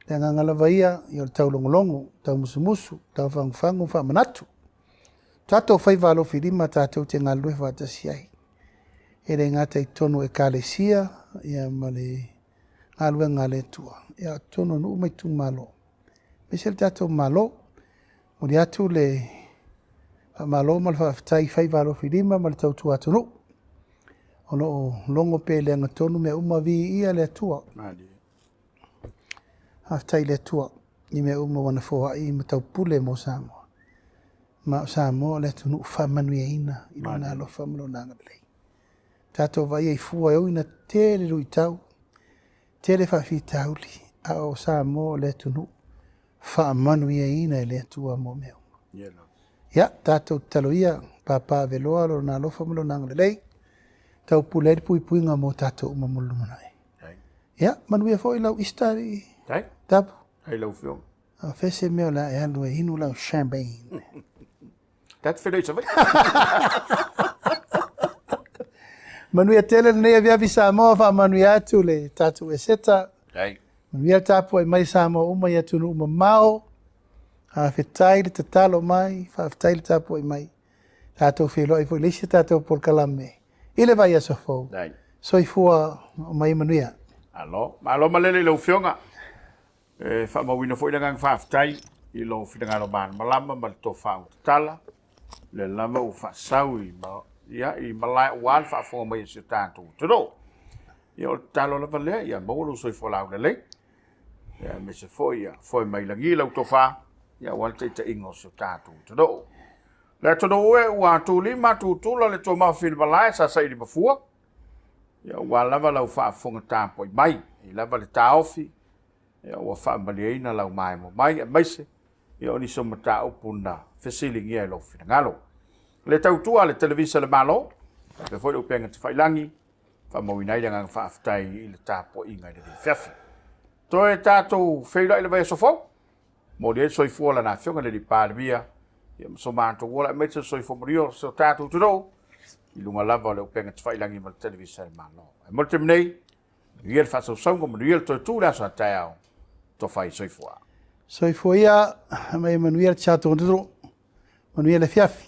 Le nganga lawa ia, i o tau longolongo, tau musumusu, tau whanguwhangu, whamanatu. Tātou whaivalo whirima tātou te ngā lue whatasi ai. E re ngata i tono e kālesia, ia male ngā lue ngā le tua. Ia tono nu mai tu malo. Mesel tātou malo, mori atu le malo mal whaftai whaivalo whirima, mal tau tu atu nu. Ono longo pe le ngā tonu me umavi ia le tua. Haftai le tua, ni me uma wana foa i matau pule mo Samoa. Ma Samoa le tunu whamanui e ina, i lona alo whamalo nanga belei. Tātou vai ei fua e uina tere rui tau, tere whawhi tauli, a o Samoa le tunu whamanui e ina e le tua mo meo. Ia, tātou talo ia, papa veloa lo na alo whamalo nanga belei, tau pule e pui pui ngā mo tātou umamulu manai. Ia, manui e fo i lau istari, tapu. Hei lau whiong. Fese meo la e alu e hinu lau champagne. Tat whenei sa vai. Manui a tele nei a viavi Samoa wha manui atu le tatu e seta. Manui a tapu ai mai Samoa uma i atu nu uma mao. A whetai le tatalo mai, wha whetai le tapu ai mai. Tātou whilo ai fo ilisi tātou Polokalame. Ile vai a sofou. Soi fua mai manuia. Alo, malele lau whionga. Whamawina fo i ngang whaftai i lo whitanga lo man malama ma to whau tala le lama u whasau i malai uan whafonga mai si tātou tiro. I o talo la valea i a maulu soi wholau le lei. Me se foi mai langi lau to wha i a wan te ingo si tātou tiro. Le tono ue ua tūli ma tūtula le tō mawhiri malai sa sa i li mafua. I a wan lava lau whafonga tāpoi mai i lava le tāofi. Ia ua whaamaliaina lau mai mo mai a maise. Ia o niso mata upuna whesilingi e lo whingalo. Le tautua le televisa le malo. Pe foi upenga te whailangi. Whamawinai le ngang whaaftai i le tāpo inga i le whiafi. Toi tātou whaila i le vai sofo. Mo le soifua la na whionga le li Palemia. Ia so mātou wola e meita soifo morio so tātou turo. I lunga lava le upenga te whailangi ma le televisa le malo. E mo te mnei. Riel whasau saunga mo riel toi tūra sa tai au. To fai soifua. Soifua ia, mai manuia le chato ndro. Manuia le fiafi.